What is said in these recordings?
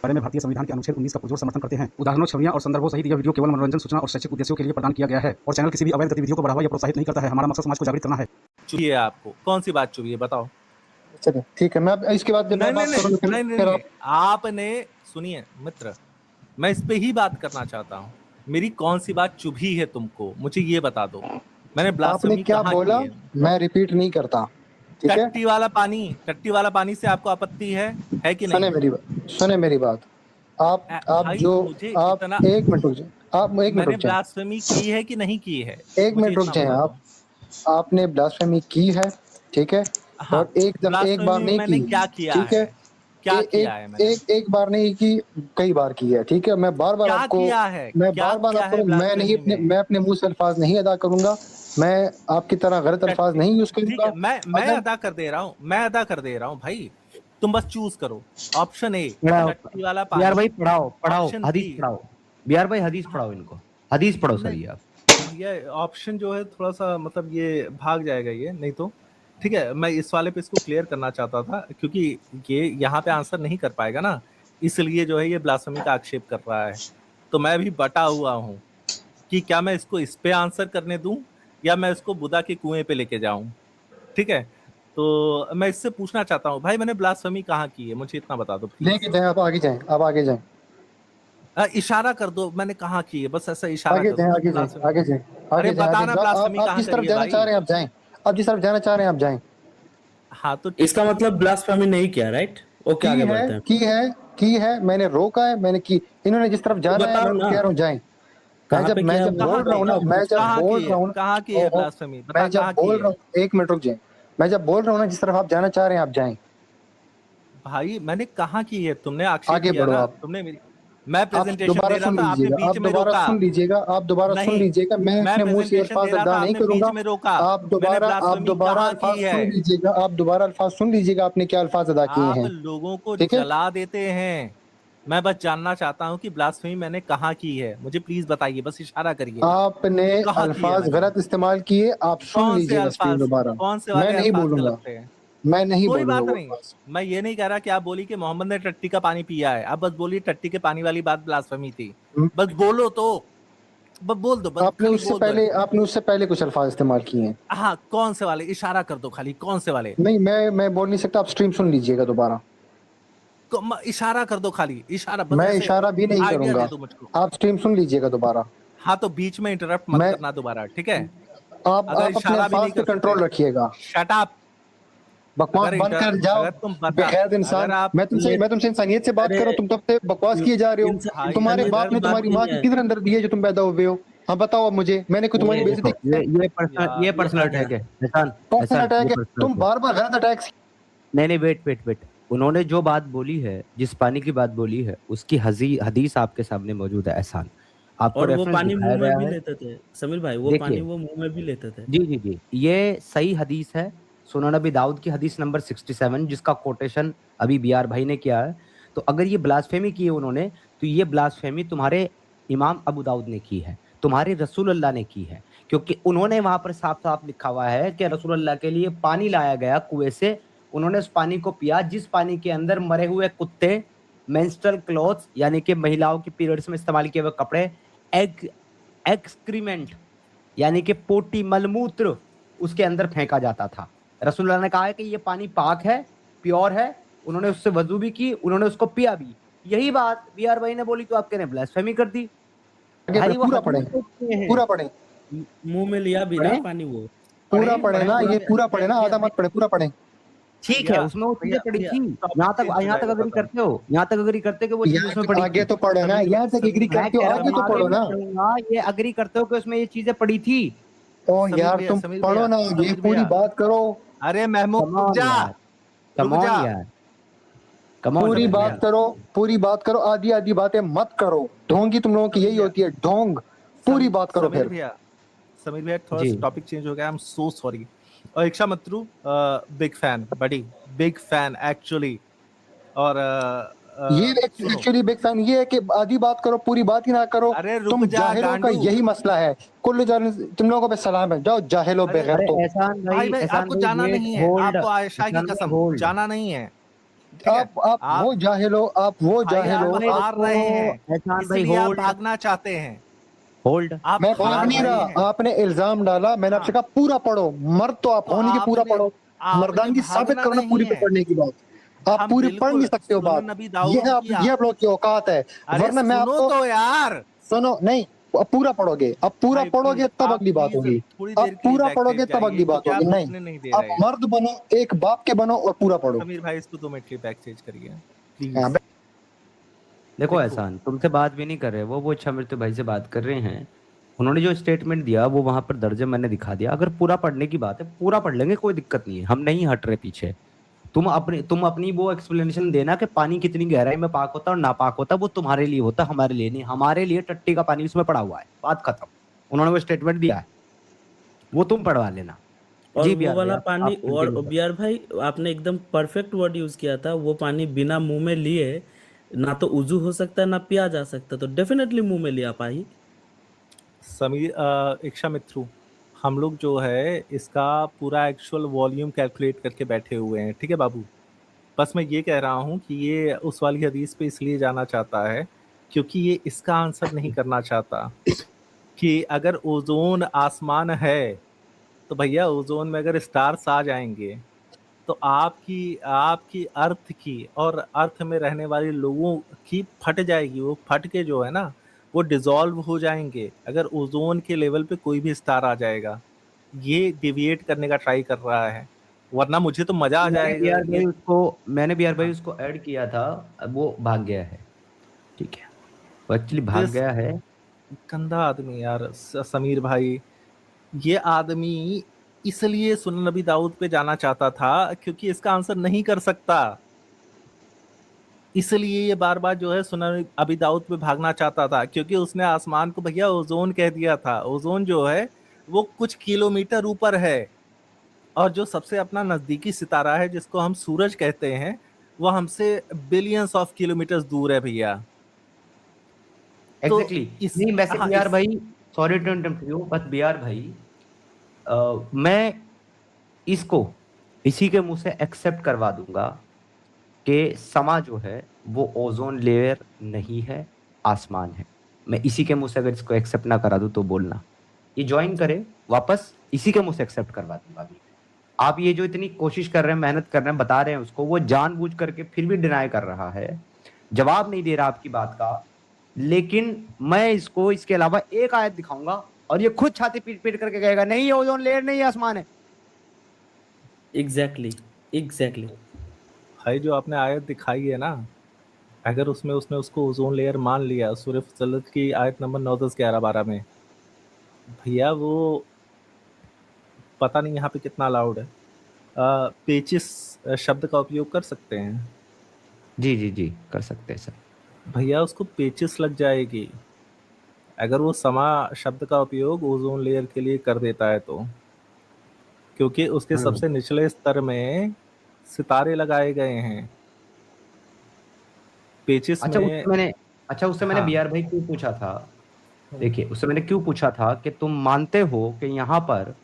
बारे में भारतीय संविधान के अनुच्छेद 19 का पुरजोर समर्थन करते हैं। उदाहरणों, छवियां और संदर्भों सहित यह वीडियो केवल मनोरंजन, सूचना और शैक्षिक उद्देश्यों के लिए प्रदान किया गया है और चैनल किसी भी अवैध गतिविधियों को बढ़ावा या प्रोत्साहित नहीं करता है। हमारा मकसद समाज को जागृत करना है। चुभी है आपको, कौन सी बात चुभी है बताओ? चलिए ठीक है, मैं इसके बाद जब मैं बात करूंगा नहीं, आपने सुनिए मित्र, मैं इस पे ही बात करना चाहता हूँ। मेरी कौन सी बात चुभी है तुमको, मुझे ये बता दो। मैंने ब्लास्फेमी क्या बोला, मैं रिपीट नहीं करता, ठीक है? टट्टी वाला पानी से आपको आपत्ति है कि नहीं? सुने मेरी बात। आप जो आप एक मिनट रुक जाए, आप एक मिनट रुक जाए। ब्लास्फेमी की है कि नहीं की है? एक मिनट रुक जाए। आपने ब्लास्फेमी की है, ठीक है? हाँ, और एक बार नहीं की, क्या किया ठीक है? क्या किया है मैंने? एक बार नहीं की, कई बार की है, ठीक है? मैं बार बार आपको मैं अपने मुंह से अल्फाज नहीं अदा करूंगा। मैं आपकी तरह गलत अल्फाज नहीं यूज करूंगा। मैं अदा कर दे रहा हूँ भाई, तुम बस चूज करो। ऑप्शन ए, टट्टी वाला पानी। बिहार भाई पढ़ाओ हदीस पढ़ाओ। बिहार भाई हदीस पढ़ाओ, इनको हदीस पढ़ो सर। ये ऑप्शन जो है थोड़ा सा मतलब ये भाग जाएगा ये, नहीं तो ठीक है। मैं इस वाले पे इसको क्लियर करना चाहता था क्योंकि ये यहाँ पे आंसर नहीं कर पाएगा ना, इसलिए जो है ये ब्लास्फेमी का आक्षेप कर रहा है। तो मैं भी बटा हुआ हूँ कि क्या मैं इसको इस पे आंसर करने दूं या मैं इसको बुदा के कुएं पे लेके जाऊं, ठीक है? तो मैं इससे पूछना चाहता हूँ भाई, मैंने ब्लास्फेमी कहाँ की है, मुझे इतना बता दो। लेके जाएं, आप आगे जाएं। इशारा कर दो मैंने कहाँ की है, बस ऐसा इशारा आगे जाएं। अरे बताना ब्लास्फेमी कहाँ जिस तरफ जाना चाह रहे हैं आप जाएं, आप जिस तरफ जाना चाह रहे हैं आप जाएं। हाँ तो इसका मतलब ब्लास्फेमी नहीं किया, राइट? ओके, आगे बढ़ते हैं। की है, मैंने रोका है, मैंने की। इन्होंने जिस तरफ जाना है मैं कह रहा हूँ जाएं। मैं जब बोल रहा हूँ ना, एक मिनट रुक जाए। मैं जब बोल रहा हूँ ना, जिस तरफ आप जाना चाह रहे हैं आप जाएं। भाई मैंने कहाँ की है, तुमने आक्षेप आगे किया बढ़ो ना, आप। तुमने मेरी मैं प्रेजेंटेशन दे रहा था, आपने बीच में रोका। आप दोबारा सुन लीजिएगा। मैं अपने मुंह से अल्फाज अदा नहीं करूंगा। आप दोबारा अल्फाज सुन लीजिएगा। आपने क्या अल्फाज अदा किए हैं? आप लोगों को जला देते हैं। मैं बस जानना चाहता हूँ कि ब्लास्फेमी मैंने कहाँ की है, मुझे प्लीज बताइए, बस इशारा करिए। आपने अल्फाज गलत इस्तेमाल किए, आप सुन लीजिएगा दोबारा। कौन से मैं नहीं बोलूंगा, मैं नहीं कोई बोलूंगा। बात नहीं, मैं ये नहीं कह रहा कि आप बोली कि मोहम्मद ने टट्टी का पानी पिया है। आप बस बोलिए टट्टी के पानी वाली बात ब्लास्फेमी थी, बस बोलो तो, बस बोल दो। बस आपने उससे पहले कुछ अल्फाज इस्तेमाल किए हैं। हाँ, कौन से वाले? इशारा कर दो खाली, कौन से वाले? नहीं, मैं बोल नहीं सकता। आप स्ट्रीम सुन लीजिएगा दोबारा। इशारा कर दो खाली, इशारा। मैं इशारा भी नहीं करूंगा, आप स्ट्रीम सुन लीजिएगा दोबारा। हाँ तो बीच में इंटरप्ट मत करना दोबारा, ठीक है? आप अपने अल्फाज पे कंट्रोल रखिएगा। शट अप, बकवास बंद कर जाओ बेखैर इंसान। मैं तुमसे इंसानियत से बात कर रहा हूँ, तुम तब से बकवास किए जा रहे हो। तुम्हारे बाप ने तुम्हारी माँ की किधर अंदर दी है जो तुम पैदा हुए हो? हाँ बताओ अब मुझे, मैंने कोई तुम्हारी बेइज्जती? ये पर्सनल अटैक है। तुम बार-बार गलत अटैक। नहीं, वेट। उन्होंने जो बात बोली है, जिस पानी की बात बोली है, उसकी हदीस आपके सामने मौजूद है। एहसान, आपको और वो पानी मुंह में भी लेते थे समीर भाई, वो पानी वो मुंह में भी लेते थे। जी, ये सही हदीस है। सुनन नबी दाऊद की हदीस नंबर 67, जिसका कोटेशन अभी बीआर भाई ने किया है। तो अगर ये ब्लास्फेमी की है उन्होंने, तो ये ब्लास्फेमी तुम्हारे इमाम अबू दाऊद ने की है, तुम्हारे रसूल अल्लाह ने की है, क्योंकि उन्होंने वहां पर साफ साफ लिखा हुआ है कि रसूल अल्लाह के लिए पानी लाया गया कुएं से, उन्होंने उस पानी को पिया, जिस पानी के अंदर मरे हुए कुत्ते, मेंस्ट्रुअल क्लॉथ्स यानी कि महिलाओं की पीरियड्स में इस्तेमाल किए हुए कपड़े, एक्सक्रीमेंट यानी कि पोटी मलमूत्र उसके अंदर फेंका जाता था। रसूलुल्लाह ने कहा है कि ये पानी पाक है, प्योर है, उन्होंने उससे वजू भी की, उन्होंने उसको पिया भी। यही बात बीआर भाई ने बोली तो आप कह रहे हैं ब्लास्फेमी कर दी। पूरा पढ़े मुंह में लिया भी ना पानी, वो पूरा पढ़े ना, ये पूरा पढ़े ना, आधा मत पढ़े, पूरा पढ़े। ठीक है, उसमें वो चीजें पड़ी थी। यहाँ तक अग्री करते हो, यहाँ तक अग्री करते कि वो चीजें उसमें पड़ी, आगे तो पढ़ो ना। यहाँ तक एग्री करते हो, आगे तो पढ़ो ना। ये अग्री करते हो कि उसमें ये चीजें पड़ी थी। ओ यार तुम पढ़ो ना, ये पूरी बात करो। अरे महमूद पूरी बात करो, आधी बातें मत करो। ढोंगी तुम लोगों की यही होती है, ढोंग। पूरी बात करो। फिर समीर भैया थोड़ा टॉपिक चेंज हो गया, आई एम सो सॉरी। और इक्षा मत्रू बिग फैन, बड़ी बिग फैन एक्चुअली। और ये एक्चुअली बिग फैन ये है कि आधी बात करो, पूरी बात ही ना करो। अरे तुम जाहिलों का यही मसला है। कुल्लू तुम लोगों पे सलाम है, जाओ जाहिलों बेगैरतो। भाई आपको जाना नहीं है, आपको आयशा की कसम जाना नहीं है। आप वो जाहिल हो, आप वो जाहिल हो, आप हार रहे हैं एहसान भाई इसलिए आप होल्ड भागना चाहते हैं। होल्ड। आप मैं भाग हार नहीं रहे रहा, हैं। आपने इल्जाम डाला, मैंने आपसे कहा पूरा पढ़ो, मर्द तो आप तो हो नहीं कि पूरा आपने पढ़ो, आपने मर्दानगी साबित भागना करो ना नहीं पूरी पे है। पढ़ने की बात। आप हम पूरी पढ़ नहीं बिल्कुल सकते हो सुनन बात, नबी ये दाऊद है की ये आप लोग की औकात है, अरे वरना मैं सुनो आपको तो यार सुनो नहीं, अब पूरा पढ़ोगे, अब पूरा भाई पढ़ोगे प्लीज तब आप अगली बात प्लीज होगी, थोड़ी अब देर के लिए पूरा बैक पढ़ोगे चेंज तब जाइए अगली बात क्योंकि होगी। आप नहीं, रुकने नहीं दे आप रहे। मर्द बनो, एक बाप के बनो और पूरा पढ़ो। समीर भाई इसको 2 मिनट के लिए बैक चेंज करिए हाँ, प्लीज। देखो देखो एहसान तुमसे बात भी नहीं कर रहे, वो अच्छा मृत्यु भाई से बात कर रहे हैं। उन्होंने जो स्टेटमेंट दिया वो वहां पर दर्ज है, मैंने दिखा दिया। अगर पूरा पढ़ने की बात है पूरा पढ़ लेंगे, कोई दिक्कत नहीं है, हम नहीं हट रहे पीछे। तुम अपनी वो एक्सप्लेनेशन देना कि पानी कितनी गहराई में पाक होता है और नापाक होता है, वो तुम्हारे लिए होता है, हमारे लिए नहीं। हमारे लिए टट्टी का पानी उसमें पड़ा हुआ है, बात खत्म। उन्होंने वो स्टेटमेंट दिया है, वो तुम पढ़वा लेना। और जी वो बिहार भाई, वाला पानी, आप और कंटिन्यू करो। बिहार भाई आपने एकदम परफेक्ट वर्ड यूज किया था, वो पानी बिना मुंह में लिए ना तो उजू हो सकता है ना पिया जा सकता, तो डेफिनेटली मुंह में लिया पाई। समीर इक्षा मित्रू, हम लोग जो है इसका पूरा एक्चुअल वॉल्यूम कैलकुलेट करके बैठे हुए हैं, ठीक है बाबू। बस मैं ये कह रहा हूँ कि ये उस वाली हदीस पे इसलिए जाना चाहता है क्योंकि ये इसका आंसर नहीं करना चाहता कि अगर ओजोन आसमान है तो भैया ओजोन में अगर स्टार्स आ जाएंगे तो आपकी आपकी अर्थ की और अर्थ में रहने वाले लोगों की फट जाएगी, वो फट के जो है ना वो डिसॉल्व हो जाएंगे अगर ओजोन के लेवल पे कोई भी स्टार आ जाएगा। ये डिविएट करने का ट्राई कर रहा है, वरना मुझे तो मजा आ जाएगा ये। मैंने बिहार भाई हाँ, उसको ऐड किया था, अब वो भाग गया है। ठीक है, वो एक्चुअली भाग दिस गया है। गंदा आदमी यार समीर भाई, ये आदमी इसलिए सुनन नबी दाऊद पे जाना चाहता था क्योंकि इसका आंसर नहीं कर सकता, इसलिए ये बार बार जो है सुनन अबी दाऊद पे भागना चाहता था क्योंकि उसने आसमान को भैया ओजोन कह दिया था। ओजोन जो है वो कुछ किलोमीटर ऊपर है और जो सबसे अपना नजदीकी सितारा है जिसको हम सूरज कहते हैं वो हमसे बिलियंस ऑफ किलोमीटर दूर है भैया। तो एग्जैक्टली इस नहीं, वैसे हाँ बिहार इस भाई, sorry to interrupt you, but Bihar भाई मैं इसको इसी के मुंह से एक्सेप्ट करवा दूंगा कि समा जो है वो ओजोन लेयर नहीं है, आसमान है। मैं इसी के मुंह से अगर इसको एक्सेप्ट ना करा दूं तो बोलना, ये ज्वाइन करे वापस, इसी के मुंह से एक्सेप्ट करवा दूंगा अभी। आप ये जो इतनी कोशिश कर रहे हैं, मेहनत कर रहे हैं, बता रहे हैं उसको, वो जानबूझ करके फिर भी डिनाई कर रहा है, जवाब नहीं दे रहा आपकी बात का। लेकिन मैं इसको इसके अलावा एक आयत दिखाऊंगा और ये खुद छाती पीट पीट करके कहेगा नहीं ये ओजोन लेयर नहीं है, आसमान है। Exactly exactly. भाई जो आपने आयत दिखाई है ना, अगर उसमें उसने उसको ओजोन लेयर मान लिया सूरह फुसिलत की आयत नंबर 9, 10, 11, 12 में, भैया वो पता नहीं यहाँ पे कितना अलाउड है, पेचिस शब्द का उपयोग कर सकते हैं। जी जी जी, कर सकते हैं सर। भैया उसको पेचिस लग जाएगी अगर वो समा शब्द का उपयोग ओजोन लेयर के लिए कर देता है तो, क्योंकि उसके सबसे निचले स्तर में सितारे लगाए गए हैं पेचिस अच्छा में। उससे मैंने हाँ बीआर भाई क्यों पूछा था, देखिए उससे मैंने क्यों पूछा था कि तुम मानते हो कि यहाँ पर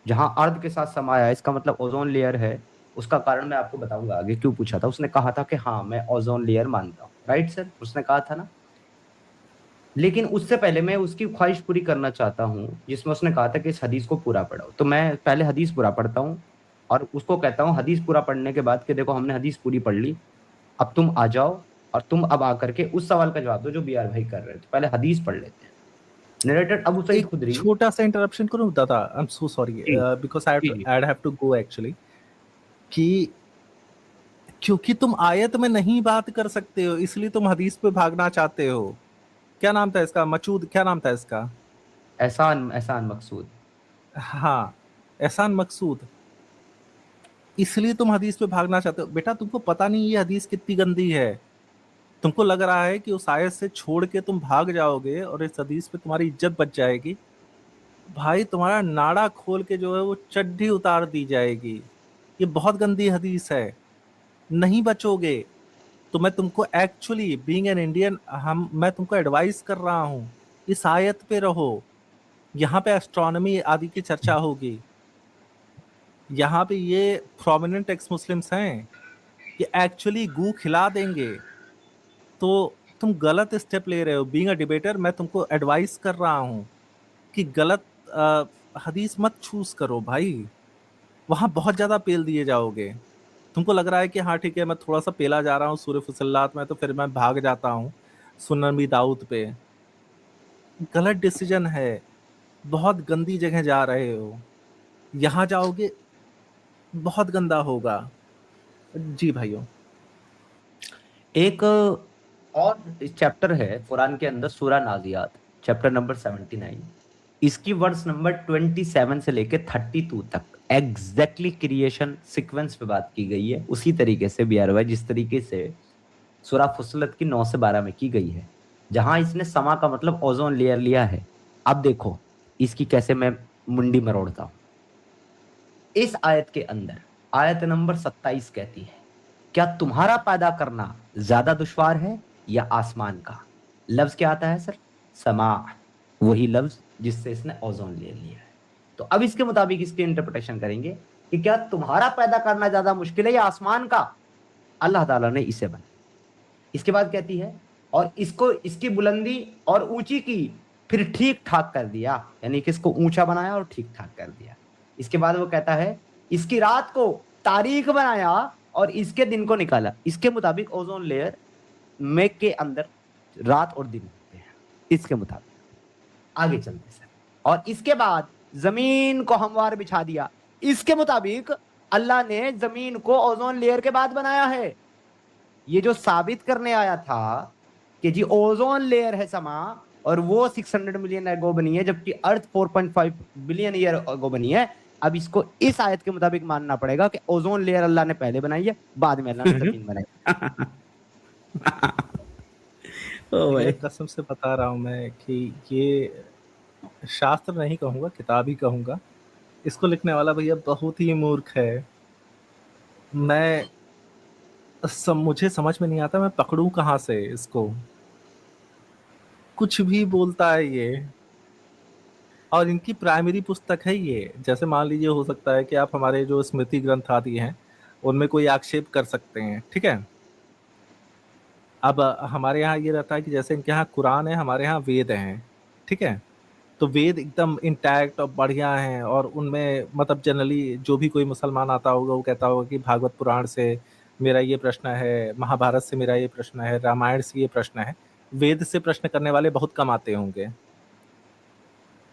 जहां अर्ध के साथ समाया है इसका मतलब ओजोन लेयर है, उसका कारण मैं आपको बताऊंगा आगे क्यों पूछा था। उसने कहा था कि हाँ मैं ओजोन लेयर मानता हूँ, राइट सर, उसने कहा था ना। लेकिन उससे पहले मैं उसकी ख्वाहिश पूरी करना चाहता हूँ जिसमें उसने कहा था कि इस हदीस को पूरा पढ़ो। तो मैं पहले हदीस पूरा पढ़ता हूँ और उसको कहता हूँ हदीस पूरा पढ़ने के बाद कि देखो हमने हदीस पूरी पढ़ ली, अब तुम आ जाओ और तुम अब आकर के उस सवाल का जवाब दो जो बीआर भाई कर रहे थे। पहले हदीस पढ़ लेते हैं। नरेटर अबू सईद एक खुदरी। छोटा सा इंटरप्शन करूं दादा, आई एम सो सॉरी जी बिकॉज जी I have to go actually, कि क्योंकि तुम आयत में नहीं बात कर सकते हो इसलिए तुम हदीस पे भागना चाहते हो। क्या नाम था इसका, मचूद, क्या नाम था इसका? एहसान एहसान मकसूद। हाँ, एहसान मकसूद। इसलिए तुम हदीस पे भागना चाहते हो। बेटा तुमको पता नहीं ये हदीस कितनी गंदी है, तुमको लग रहा है कि उस आयत से छोड़ के तुम भाग जाओगे और इस हदीस पे तुम्हारी इज्जत बच जाएगी। भाई तुम्हारा नाड़ा खोल के जो है वो चड्डी उतार दी जाएगी। ये बहुत गंदी हदीस है, नहीं बचोगे। तो मैं तुमको एक्चुअली बीइंग एन इंडियन, मैं तुमको एडवाइस कर रहा हूँ इस आयत पे रहो। यहाँ पे एस्ट्रोनॉमी आदि की चर्चा होगी, यहाँ पे ये प्रोमिनेंट एक्स मुस्लिम्स हैं, कि एक्चुअली गू खिला देंगे, तो तुम गलत स्टेप ले रहे हो। बीइंग अ डिबेटर मैं तुमको एडवाइस कर रहा हूँ कि गलत हदीस मत चूज करो भाई, वहां बहुत ज्यादा पेल दिए जाओगे। तुमको लग रहा है कि हाँ ठीक है मैं थोड़ा सा पेला जा रहा हूँ सूर्य फुसिल्लात में, तो फिर मैं भाग जाता हूँ सुनन बी दाऊद पे। गलत डिसीजन है, बहुत गंदी जगह जा रहे हो, यहाँ जाओगे बहुत गंदा होगा। जी भाइयों, एक और चैप्टर है कुरान के अंदर, सूरा नाजियात, चैप्टर नंबर 79। इसकी वर्स नंबर 27 से लेके 32 तक एग्जैक्टली क्रिएशन सीक्वेंस पे बात की गई है, उसी तरीके से BRY जिस तरीके से सूरा फुसलत की 9 से 12 में की गई है, जहां इसने समा का मतलब ओजोन लेयर लिया है। अब देखो इसकी कैसे मैं मुंडी मरोड़ता हूं। इस आयत के अंदर आयत नंबर 27 कहती है, क्या तुम्हारा पैदा करना ज्यादा दुश्वार है या आसमान का? लफ्ज क्या आता है सर? समा, वही लफ्ज जिससे इसने ओजोन लेयर लिया है। तो अब इसके मुताबिक इसकी इंटरप्रिटेशन करेंगे कि क्या तुम्हारा पैदा करना ज्यादा मुश्किल है या आसमान का? अल्लाह ताला ने इसे बनाया। इसके बाद कहती है, और इसको इसकी बुलंदी और ऊंची की, फिर ठीक ठाक कर दिया, यानी कि इसको ऊंचा बनाया और ठीक ठाक कर दिया। इसके बाद वो कहता है, इसकी रात को तारीख बनाया और इसके दिन को निकाला। इसके मुताबिक ओजोन लेयर में के अंदर रात और दिन होते हैं, इसके मुताबिक। आगे चलते सर, और इसके बाद जमीन को हमवार बिछा दिया। इसके मुताबिक अल्लाह ने जमीन को ओजोन लेयर के बाद बनाया है। ये जो साबित करने आया था कि जी ओजोन लेयर है समा, और वो 600 मिलियन एगो बनी है, जबकि अर्थ 4.5 बिलियन ईयर एगो बनी है। अब इसको इस आयत के मुताबिक मानना पड़ेगा कि ओजोन लेयर अल्लाह ने पहले बनाई है, बाद में अल्लाह ने जमीन बनाई। ये कसम से बता रहा हूं मैं कि ये शास्त्र नहीं कहूंगा, किताब ही कहूंगा। इसको लिखने वाला भैया बहुत ही मूर्ख है। मुझे समझ में नहीं आता मैं पकड़ूं कहां से इसको। कुछ भी बोलता है ये, और इनकी प्राइमरी पुस्तक है ये। जैसे मान लीजिए हो सकता है कि आप हमारे जो स्मृति ग्रंथ आदि हैं उनमें कोई आक्षेप कर सकते हैं, ठीक है। अब हमारे यहाँ ये रहता है कि जैसे इनके यहाँ कुरान है, हमारे यहाँ वेद हैं, ठीक है। तो वेद एकदम इंटैक्ट और बढ़िया हैं, और उनमें मतलब जनरली जो भी कोई मुसलमान आता होगा वो कहता होगा कि भागवत पुराण से मेरा ये प्रश्न है, महाभारत से मेरा ये प्रश्न है, रामायण से ये प्रश्न है। वेद से प्रश्न करने वाले बहुत कम आते होंगे।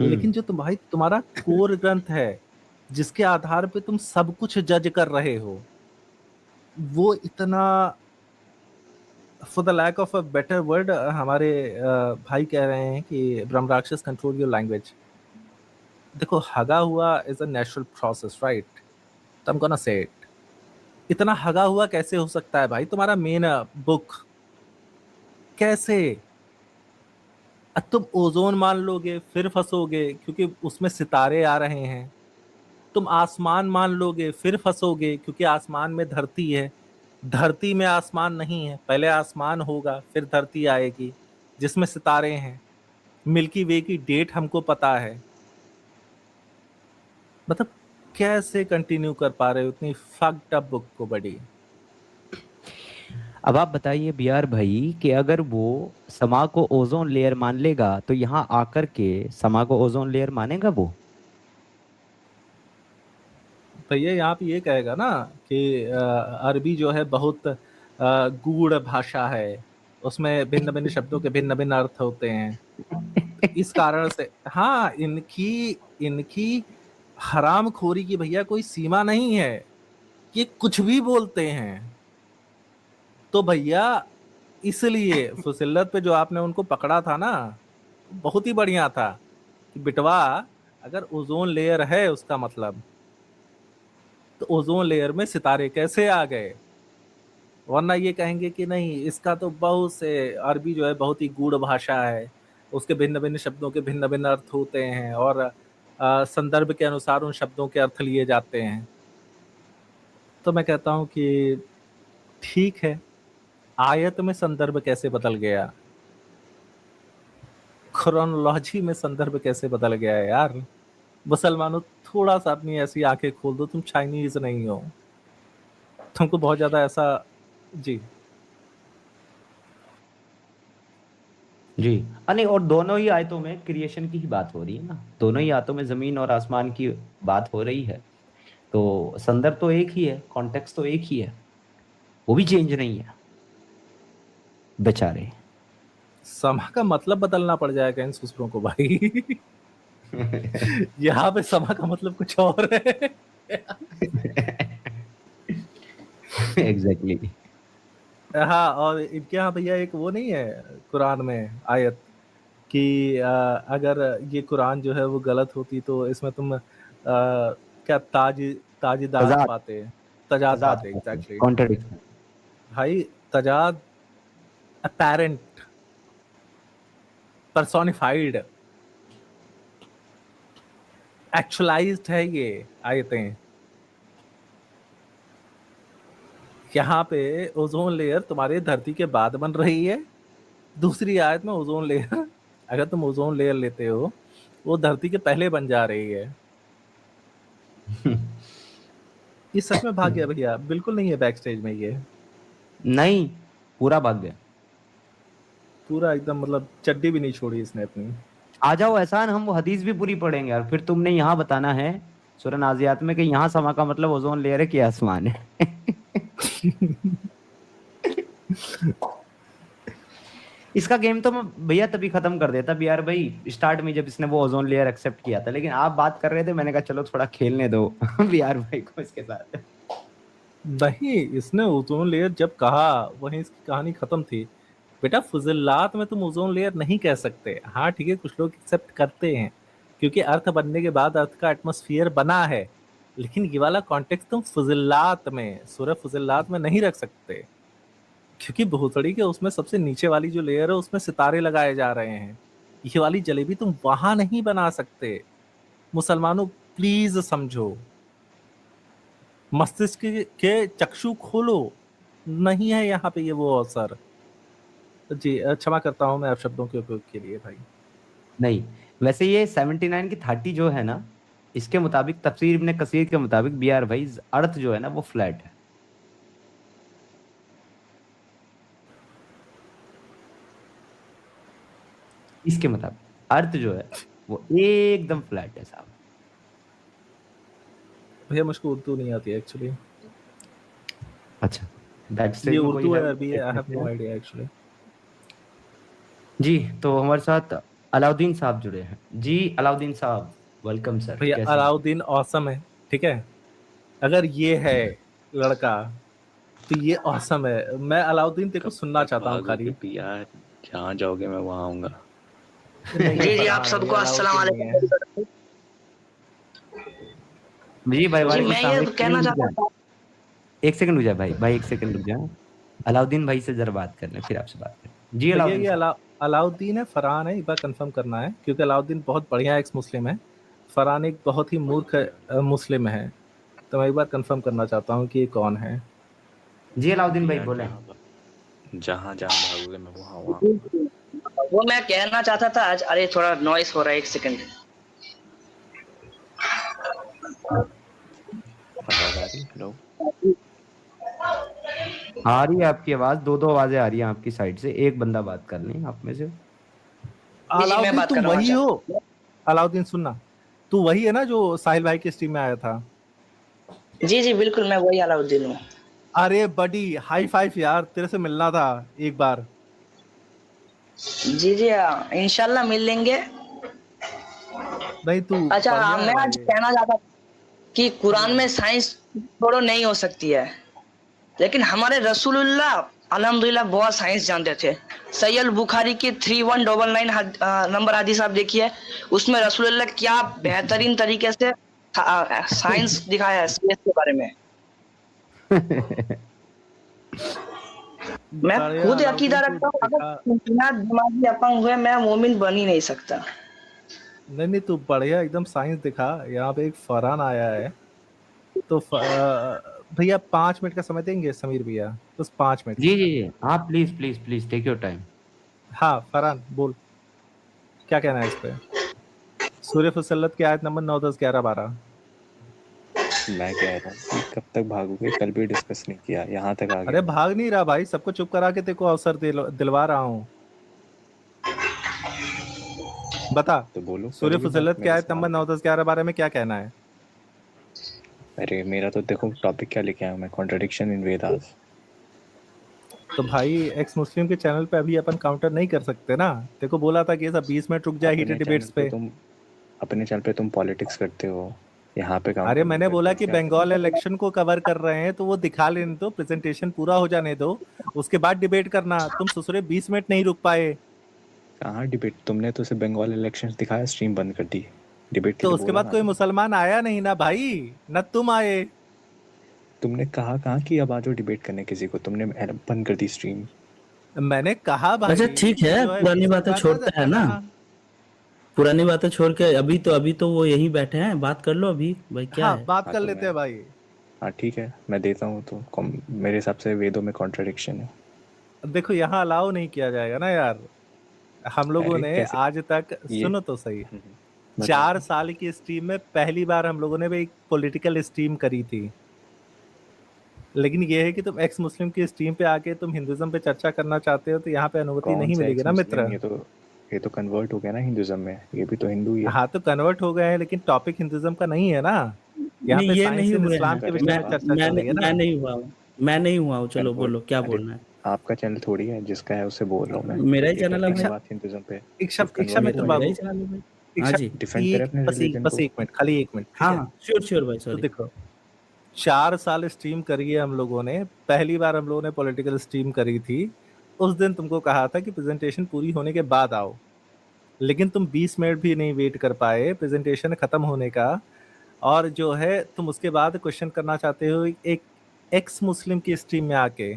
लेकिन जो तुम्हारा कोर ग्रंथ है, जिसके आधार पे तुम सब कुछ जज कर रहे हो, वो इतना, for the lack of a better word, हमारे भाई कह रहे हैं कि ब्रह्म राक्षस कंट्रोल योर लैंग्वेज। देखो, हगा हुआ is a natural process, right? तो I am gonna say it. इतना हगा हुआ कैसे हो सकता है भाई तुम्हारा मेन बुक? कैसे? अब तुम ओजोन मान लोगे फिर फंसोगे, क्योंकि उसमें सितारे आ रहे हैं। तुम आसमान मान लोगे फिर फंसोगे, क्योंकि आसमान में धरती है। धरती में आसमान नहीं है, पहले आसमान होगा फिर धरती आएगी जिसमें सितारे हैं। मिल्की वे की डेट हमको पता है। मतलब कैसे कंटिन्यू कर पा रहे हो इतनी फक्ड अप बुक को बड़ी? अब आप बताइए BR भाई कि अगर वो समा को ओजोन लेयर मान लेगा तो यहाँ आकर के समा को ओजोन लेयर मानेगा वो? भैया यहाँ पे ये कहेगा ना कि अरबी जो है बहुत गूढ़ भाषा है, उसमें भिन्न भिन्न शब्दों के भिन्न भिन्न अर्थ होते हैं। इस कारण से हाँ, इनकी हरामखोरी की भैया कोई सीमा नहीं है, ये कुछ भी बोलते हैं। तो भैया इसलिए फुसिल्लत पे जो आपने उनको पकड़ा था ना, बहुत ही बढ़िया था कि बिटवा अगर ओजोन लेयर है उसका मतलब, तो ओजोन लेयर में सितारे कैसे आ गए? वरना ये कहेंगे कि नहीं, इसका तो बहुत से, अरबी जो है बहुत ही गूढ़ भाषा है, उसके भिन्न भिन्न शब्दों के भिन्न भिन्न अर्थ होते हैं, और संदर्भ के अनुसार उन शब्दों के अर्थ लिए जाते हैं। तो मैं कहता हूँ कि ठीक है, आयत में संदर्भ कैसे बदल गया, क्रोनोलॉजी में संदर्भ कैसे बदल गया है यार। मुसलमानों, थोड़ा सा अपनी ऐसी आंखें खोल दो, तुम चाइनीज नहीं हो। तुमको बहुत ज्यादा ऐसा जी जी। नहीं, और दोनों ही आयतों में क्रिएशन की ही बात हो रही है ना, दोनों ही आयतों में जमीन और आसमान की बात हो रही है। तो संदर्भ तो एक ही है, कॉन्टेक्स्ट तो एक ही है, वो भी चेंज नहीं है बेचारे। समा का मतलब बदलना पड़ जाएगा इन सूत्रों को भाई। यहाँ पे समा का मतलब कुछ और है। एग्जैक्टली। हाँ, और इनके यहाँ भैया एक वो नहीं है कुरान में आयत कि अगर ये कुरान जो है वो गलत होती तो इसमें तुम क्या ताजीदाद तजाद पाते, तजाद तजाद पाते। Exactly contradiction. भाई, तजाद अपैरेंट, पर्सोनिफाइड, एक्चुअलाइज्ड है ये आयतें। यहाँ पे ओजोन लेयर तुम्हारी धरती के बाद बन रही है, दूसरी आयत में ओजोन लेयर अगर तुम ओजोन लेयर लेते हो वो धरती के पहले बन जा रही है। ये सच में भाग गया भैया, बिल्कुल नहीं है बैक स्टेज में ये, नहीं पूरा भाग गया, पूरा एकदम मतलब चड्डी भी नहीं छोड़ी इसने अपनी। आ जाओ एहसान, हम वो हदीस भी पूरी पढ़ेंगे यार, फिर तुमने यहाँ बताना है सूरह नाज़ियात में कि यहाँ समा का मतलब ओजोन लेयर है कि आसमान है। इसका गेम तो मैं भैया तभी खत्म कर देता यार भाई, स्टार्ट में जब इसने वो ओजोन लेयर एक्सेप्ट किया था, लेकिन आप बात कर रहे थे, मैंने कहा चलो थोड़ा खेलने दो बिहार भाई को इसके साथ। नहीं, इसने ओजोन लेयर जब कहा वहीं इसकी कहानी खत्म थी। बेटा फुजिल्लात में तुम ओजोन लेयर नहीं कह सकते। हाँ ठीक है, कुछ लोग एक्सेप्ट करते हैं क्योंकि अर्थ बनने के बाद अर्थ का एटमॉस्फेयर बना है, लेकिन ये वाला कॉन्टेक्स्ट तुम फुजिल्लात में, सूरह फुजिल्लात में नहीं रख सकते क्योंकि भोसड़ी के उसमें सबसे नीचे वाली जो लेयर है उसमें सितारे लगाए जा रहे हैं। ये वाली जलेबी तुम वहां नहीं बना सकते। मुसलमानों प्लीज समझो, मस्तिष्क के चक्षु खोलो, नहीं है यहाँ पे ये वो अवसर। जी क्षमा करता हूँ मैं अपशब्दों के उपयोग के लिए भाई। नहीं, वैसे ये 79 की 30 जो है ना, इसके मुताबिक तफसीर इब्ने कसीर के मुताबिक बिहार भाई अर्थ जो है ना वो फ्लैट है। इसके मुताबिक अर्थ जो है वो एकदम फ्लैट है साहब। भैया मुझको उर्दू नहीं आती एक्चुअली। अच्छा, ये उर्दू है अरबी है, I have no idea actually. जी, तो हमारे साथ अलाउद्दीन साहब जुड़े हैं। जी अलाउद्दीन साहब, वेलकम सर। भैया अलाउद्दीन औसम है, ठीक है, अगर ये है लड़का तो ये औसम है। मैं अलाउद्दीन तेरे को सुनना चाहता हूँ खाली। यार जहाँ जाओगे मैं वहाँ आऊंगा। जी जी, आप सबको अस्सलाम वालेकुम। जी भाई, मैं ये कहना चाहता था, एक सेकंड रुक जा भाई, एक सेकंड रुक जा। अलाउद्दीन भाई से जरा बात कर ले, फिर आपसे बात करें। जी अलाउद्दीन, ये अलाउद्दीन है, फरहान है, एक बार कंफर्म करना है क्योंकि अलाउद्दीन बहुत बढ़िया एक्स मुस्लिम है, फरहान एक बहुत ही मूर्ख मुस्लिम है, तो मैं एक बार कंफर्म करना चाहता हूँ कि ये कौन है। जी अलाउद्दीन भाई बोले। जहाँ भागोगे मैं वहाँ आऊंगा। वो मैं कहना चाहता था आज, अरे थोड़ा नॉइस हो रहा है, एक सेकंड। हेलो, आ रही है आपकी आवाज, दो आवाजें आ रही हैं आपकी साइड से, एक बंदा बात कर लें आप में से। अलाउद्दीन तुम वही हो? अलाउद्दीन सुनना, तू वही है ना जो साहिल भाई की स्ट्रीम में आया था? जी जी बिल्कुल, मैं वही अलाउद्दीन हूँ। अरे बडी हाई फाइव यार, तेरे से मिलना था एक बार। जी जी इंशाल्लाह मिल लेंगे। नहीं तू अच्छा, मैं आज कहना चाहता कि कुरान में साइंस थोड़ा नहीं हो सकती है, लेकिन हमारे रसूलुल्लाह अल्हम्दुलिल्लाह बहुत साइंस जानते थे। सैयद बुखारी की 3199 नंबर हदीस आप देखिए, उसमें रसूलुल्लाह क्या बेहतरीन तरीके से साइंस दिखाया है स्पेस के बारे में। मैं खुद अकीदा रखता हूँ, अगर बिना दिमागी अपंग हुए मैं मोमिन बन ही नहीं सकता। नहीं तू बढ़िया एकदम साइंस दिखा। यहाँ पे एक फरहान आया है, तो भैया 5 मिनट का समय देंगे समीर भैया, बस 5 मिनट। जी जी जी, हाँ please please please take your time. हाँ फरहान बोल, क्या कहना है इस पे? सूरह फुसिल्लत की आयत नंबर 9, 10, 11, 12। मैं कह रहा हूँ कि कब तक भागोगे, कल भी डिस्कस नहीं किया, यहाँ तक आ अरे गया। भाग नहीं रहा भाई, सबको चुप करा के तेरे को अवसर दिलवा रहा हूँ। बता तो बोलो सूर्य करोगे बात फजीलत क्या मेरे है, सवाल नंबर पे? 9 10 11 बारे में क्या कहना है? अरे मेरा तो देखो टॉपिक क्या लेके आया हूँ मैं, कॉन्ट्रडिक्शन इन वेदास। तो भाई एक्स मुस्लिम के चैनल पे अभी अपन काउंटर नहीं कर सकते ना। तेरे को बोला था कि ये सब 20 मिनट रुक जाए हीटेड डिबेट्स पे। अपने चैनल पे तुम पॉलिटिक्स करते हो, यहाँ पे अरे मैंने बोला कि बंगाल इलेक्शन को कवर कर रहे हैं तो वो दिखा लेने दो, प्रेजेंटेशन पूरा हो जाने दो, उसके बाद डिबेट करना। तुम ससुरे 20 मिनट नहीं रुक पाए। कहाँ डिबेट, तुमने तो सिर्फ बंगाल इलेक्शन दिखाया, स्ट्रीम बंद कर दी, डिबेट के तो लिए उसके बोला बाद ना कोई तुमने। मुसलमान आया नहीं ना भाई, न तुम आए। तुमने कहा कहाँ कि अब आ जाओ डिबेट करने किसी को, तुमने बंद कर दी स्ट्रीम। मैंने कहा भाई अच्छा ठीक है, जो है पुरानी 20 मिनट बातें बाद आ छोड़ते हैं ना, जाना। पुरानी बातें छोड़ के अभी तो वो यहीं बैठे हैं, बात कर लो अभी भाई, क्या हाँ है? बात हाँ कर तो लेते मैं, हैं भाई। हाँ ठीक है मैं देता हूँ, तो मेरे हिसाब से वेदों में कॉन्ट्रडिक्शन है। देखो यहाँ अलाउ नहीं किया जाएगा ना यार। हम लोगों अरे ने कैसे आज तक, ये सुनो तो सही, बताओ। 4 साल की स्ट्रीम में पहली बार हम लोगों ने भी एक पॉलिटिकल स्ट्रीम करी थी। लेकिन ये है कि तुम एक्स मुस्लिम की स्ट्रीम पे आके तुम हिंदुज्म पे चर्चा करना चाहते हो तो यहाँ पे अनुमति कौन नहीं सा मिलेगी एक्स ना मुस्लिम, मित्र। ये तो कन्वर्ट हो गया ना हिंदुज्म में, ये भी तो हिंदू ही है। हाँ तो कन्वर्ट हो गए हैं, लेकिन टॉपिक हिंदुज्म का नहीं है ना। यहाँ नहीं पे ये साइंस नहीं इन हुए इस्लाम हैं, के विषय मैं पे चर्चा चल रही है ना। मैं नहीं हुआ हूँ, मैं नहीं हुआ हूँ, चलो कन्वर्ट, बोलो क्या अरे बोलना है। आपका चैनल थोड़ी है, जिसका है उसे बोल रहा हूँ मैं। मेरा ही ये चैनल है करने के भाई, बाद हिंदुज्म पे एक सिर्फ शब्द कन्वर्ट मित्र हुआ है, मेरा ही बाबू, चैनल है भाई। एक हाँ जी, शब्द, डिफेंड करे अपने रिलीजन बस को। एक मिनट, खाली 1 मिनट, ठीक हाँ है। हाँ श्योर भाई, तो सॉरी। देखो 4 साल स्ट्रीम करी है हम लोगों ने, पहली बार हम लोगों ने पॉलिटिकल स्ट्रीम करी थी। उस दिन तुमको कहा था कि प्रेजेंटेशन पूरी होने के बाद आओ, लेकिन तुम 20 मिनट भी नहीं वेट कर पाए प्रेजेंटेशन खत्म होने का। और जो है तुम उसके बाद क्वेश्चन करना चाहते हो एक एक्स मुस्लिम की स्ट्रीम में आके।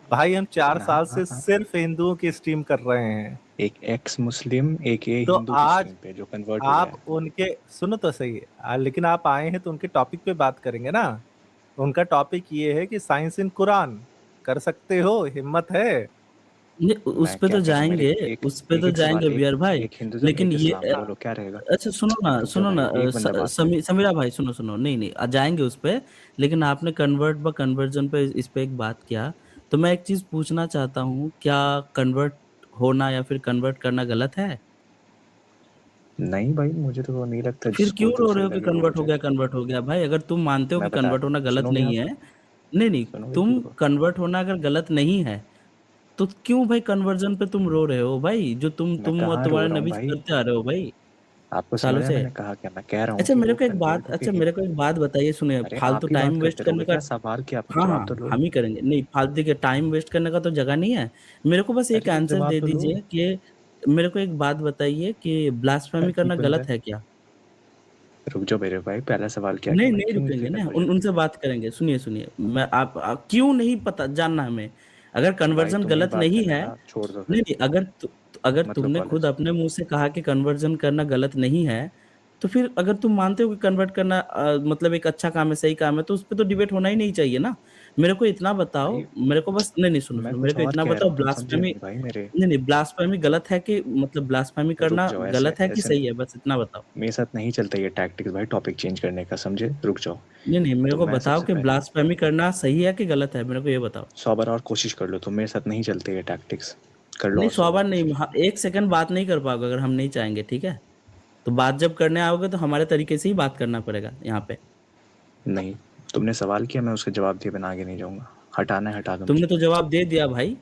भाई हम 4 हाँ साल हाँ से हाँ, सिर्फ हिंदुओं की स्ट्रीम कर रहे हैं। एक एक्स मुस्लिम एक ये तो हिंदू की आज स्ट्रीम पे जो कन्वर्ट हो गया आप है। उनके, सुनो तो सही, लेकिन आप आए हैं तो उनके टॉपिक पे बात करेंगे ना। उनका टॉपिक ये है कि साइंस इन कुरान कर सकते हो, हिम्मत है। नहीं उस मैं पे क्या तो कह रहा हूँ, मेरे जाएंगे, एक उस पे एक तो एक सवाल, जाएंगे बियर भाई। एक हिंदुज्म लेकिन एक ये इस्लाम, बोलो क्या रहेगा। अच्छा सुनो ना, रुक जाओ भाई, एक बंदा बात करे। समीरा भाई सुनो सुनो, नहीं नहीं जाएंगे उस पे। लेकिन आपने कन्वर्ट व कन्वर्जन पे इस पे एक बात किया, तो मैं एक चीज पूछना चाहता हूँ, क्या कन्वर्ट होना या फिर कन्वर्ट करना गलत है? नहीं भाई, मुझे तो वो नहीं लगता, फिर क्यों जिसको जो रो रहे सही हो कि लगे वो कन्वर्ट हो मुझे। गया, कन्वर्ट हो गया? भाई अगर तुम मानते हो कि मैं बता कन्वर्ट रहा होना हूँ, गलत सुनोगे नहीं आप, है, नहीं नहीं, सुनोगे तुम पूरा। कन्वर्ट होना अगर गलत नहीं है तो क्यों भाई कन्वर्जन पे तुम रो रहे हो भाई? जो मैं तुम और कहाँ रो तुम्हारे रहा हूँ नबी भाई, करते आ रहे हो भाई आपको समझ सालों आया से। मैंने कहा क्या, मैं कह रहा हूँ अच्छा कि मेरे वो को एक बात, कन्वर्ट होके अच्छा मेरे को एक बात बताइए, सुनिए, अरे फालतू आप ही बात टाइम वेस्ट करते करने रहोगे का। क्या, सवाल क्या, आपने हाँ जवाब तो हाँ लो। हम ही करेंगे, नहीं फालतू के टाइम वेस्ट करने का तो जगह नहीं है। मेरे को बस एक अरे तो आंसर जवाब दे तो लो। दीजिए कि मेरे को एक बात बताइए कि ब्लास्फेमी करना अजीब बंदा गलत है। है क्या? रुक जाओ मेरे भाई, पहला सवाल क्या नहीं कि मैं नहीं क्यों रुकेंगे इतनी ना, कन्वर्जन। उनसे बात करेंगे। सुनिए सुनिए, मैं आप क्यों नहीं पता जानना हमें। अगर भाई कन्वर्जन तुम ही गलत बात नहीं करने है, का, छोड़ दो नहीं फिर, नहीं, अगर मत लो तुमने खुद कॉलेज। अपने मुंह से कहा कि कन्वर्जन करना गलत नहीं है, तो फिर अगर तुम मानते हो कि कन्वर्ट करना मतलब एक अच्छा काम है, सही काम है, तो उस पे तो डिबेट होना ही नहीं चाहिए ना। मेरे को इतना बताओ, भाई मेरे को बस, नहीं नहीं सुनो मैं सुनो, मेरे कुछ को और इतना कह रहा बताओ, हूँ, तुम समझे ब्लास्फेमी, नहीं भाई मेरे। नहीं नहीं, ब्लास्फेमी गलत है कि, मतलब ब्लास्फेमी रुक करना जाओ, ऐसे गलत है कि ऐसे सही है, बस इतना बताओ। मेरे साथ नहीं चलता ये टैक्टिक्स भाई, टॉपिक चेंज करने का, समझे, रुक जाओ। नहीं नहीं, मेरे तो को मैं बताओ सबसे कि पहले ब्लास्फेमी करना सही है कि गलत है, मेरे को ये बताओ। 100 बार और कोशिश कर लो, तुम मेरे साथ नहीं चलते ये टैक्टिक्स, कर लो नहीं और 100 100 बार बार नहीं, कोशिश। 1 सेकंड बात नहीं कर पाओगे अगर हम नहीं चाहेंगे, ठीक है? तो बात जब करने आओगे तो हमारे तरीके से ही बात करना पड़ेगा यहाँ पे। नहीं, तुमने सवाल किया, मैं उसके जवाब दिए बिना आगे नहीं जाऊंगा, हटाना है हटा दो तुमने मुझे। तो जवाब दे दिया भाई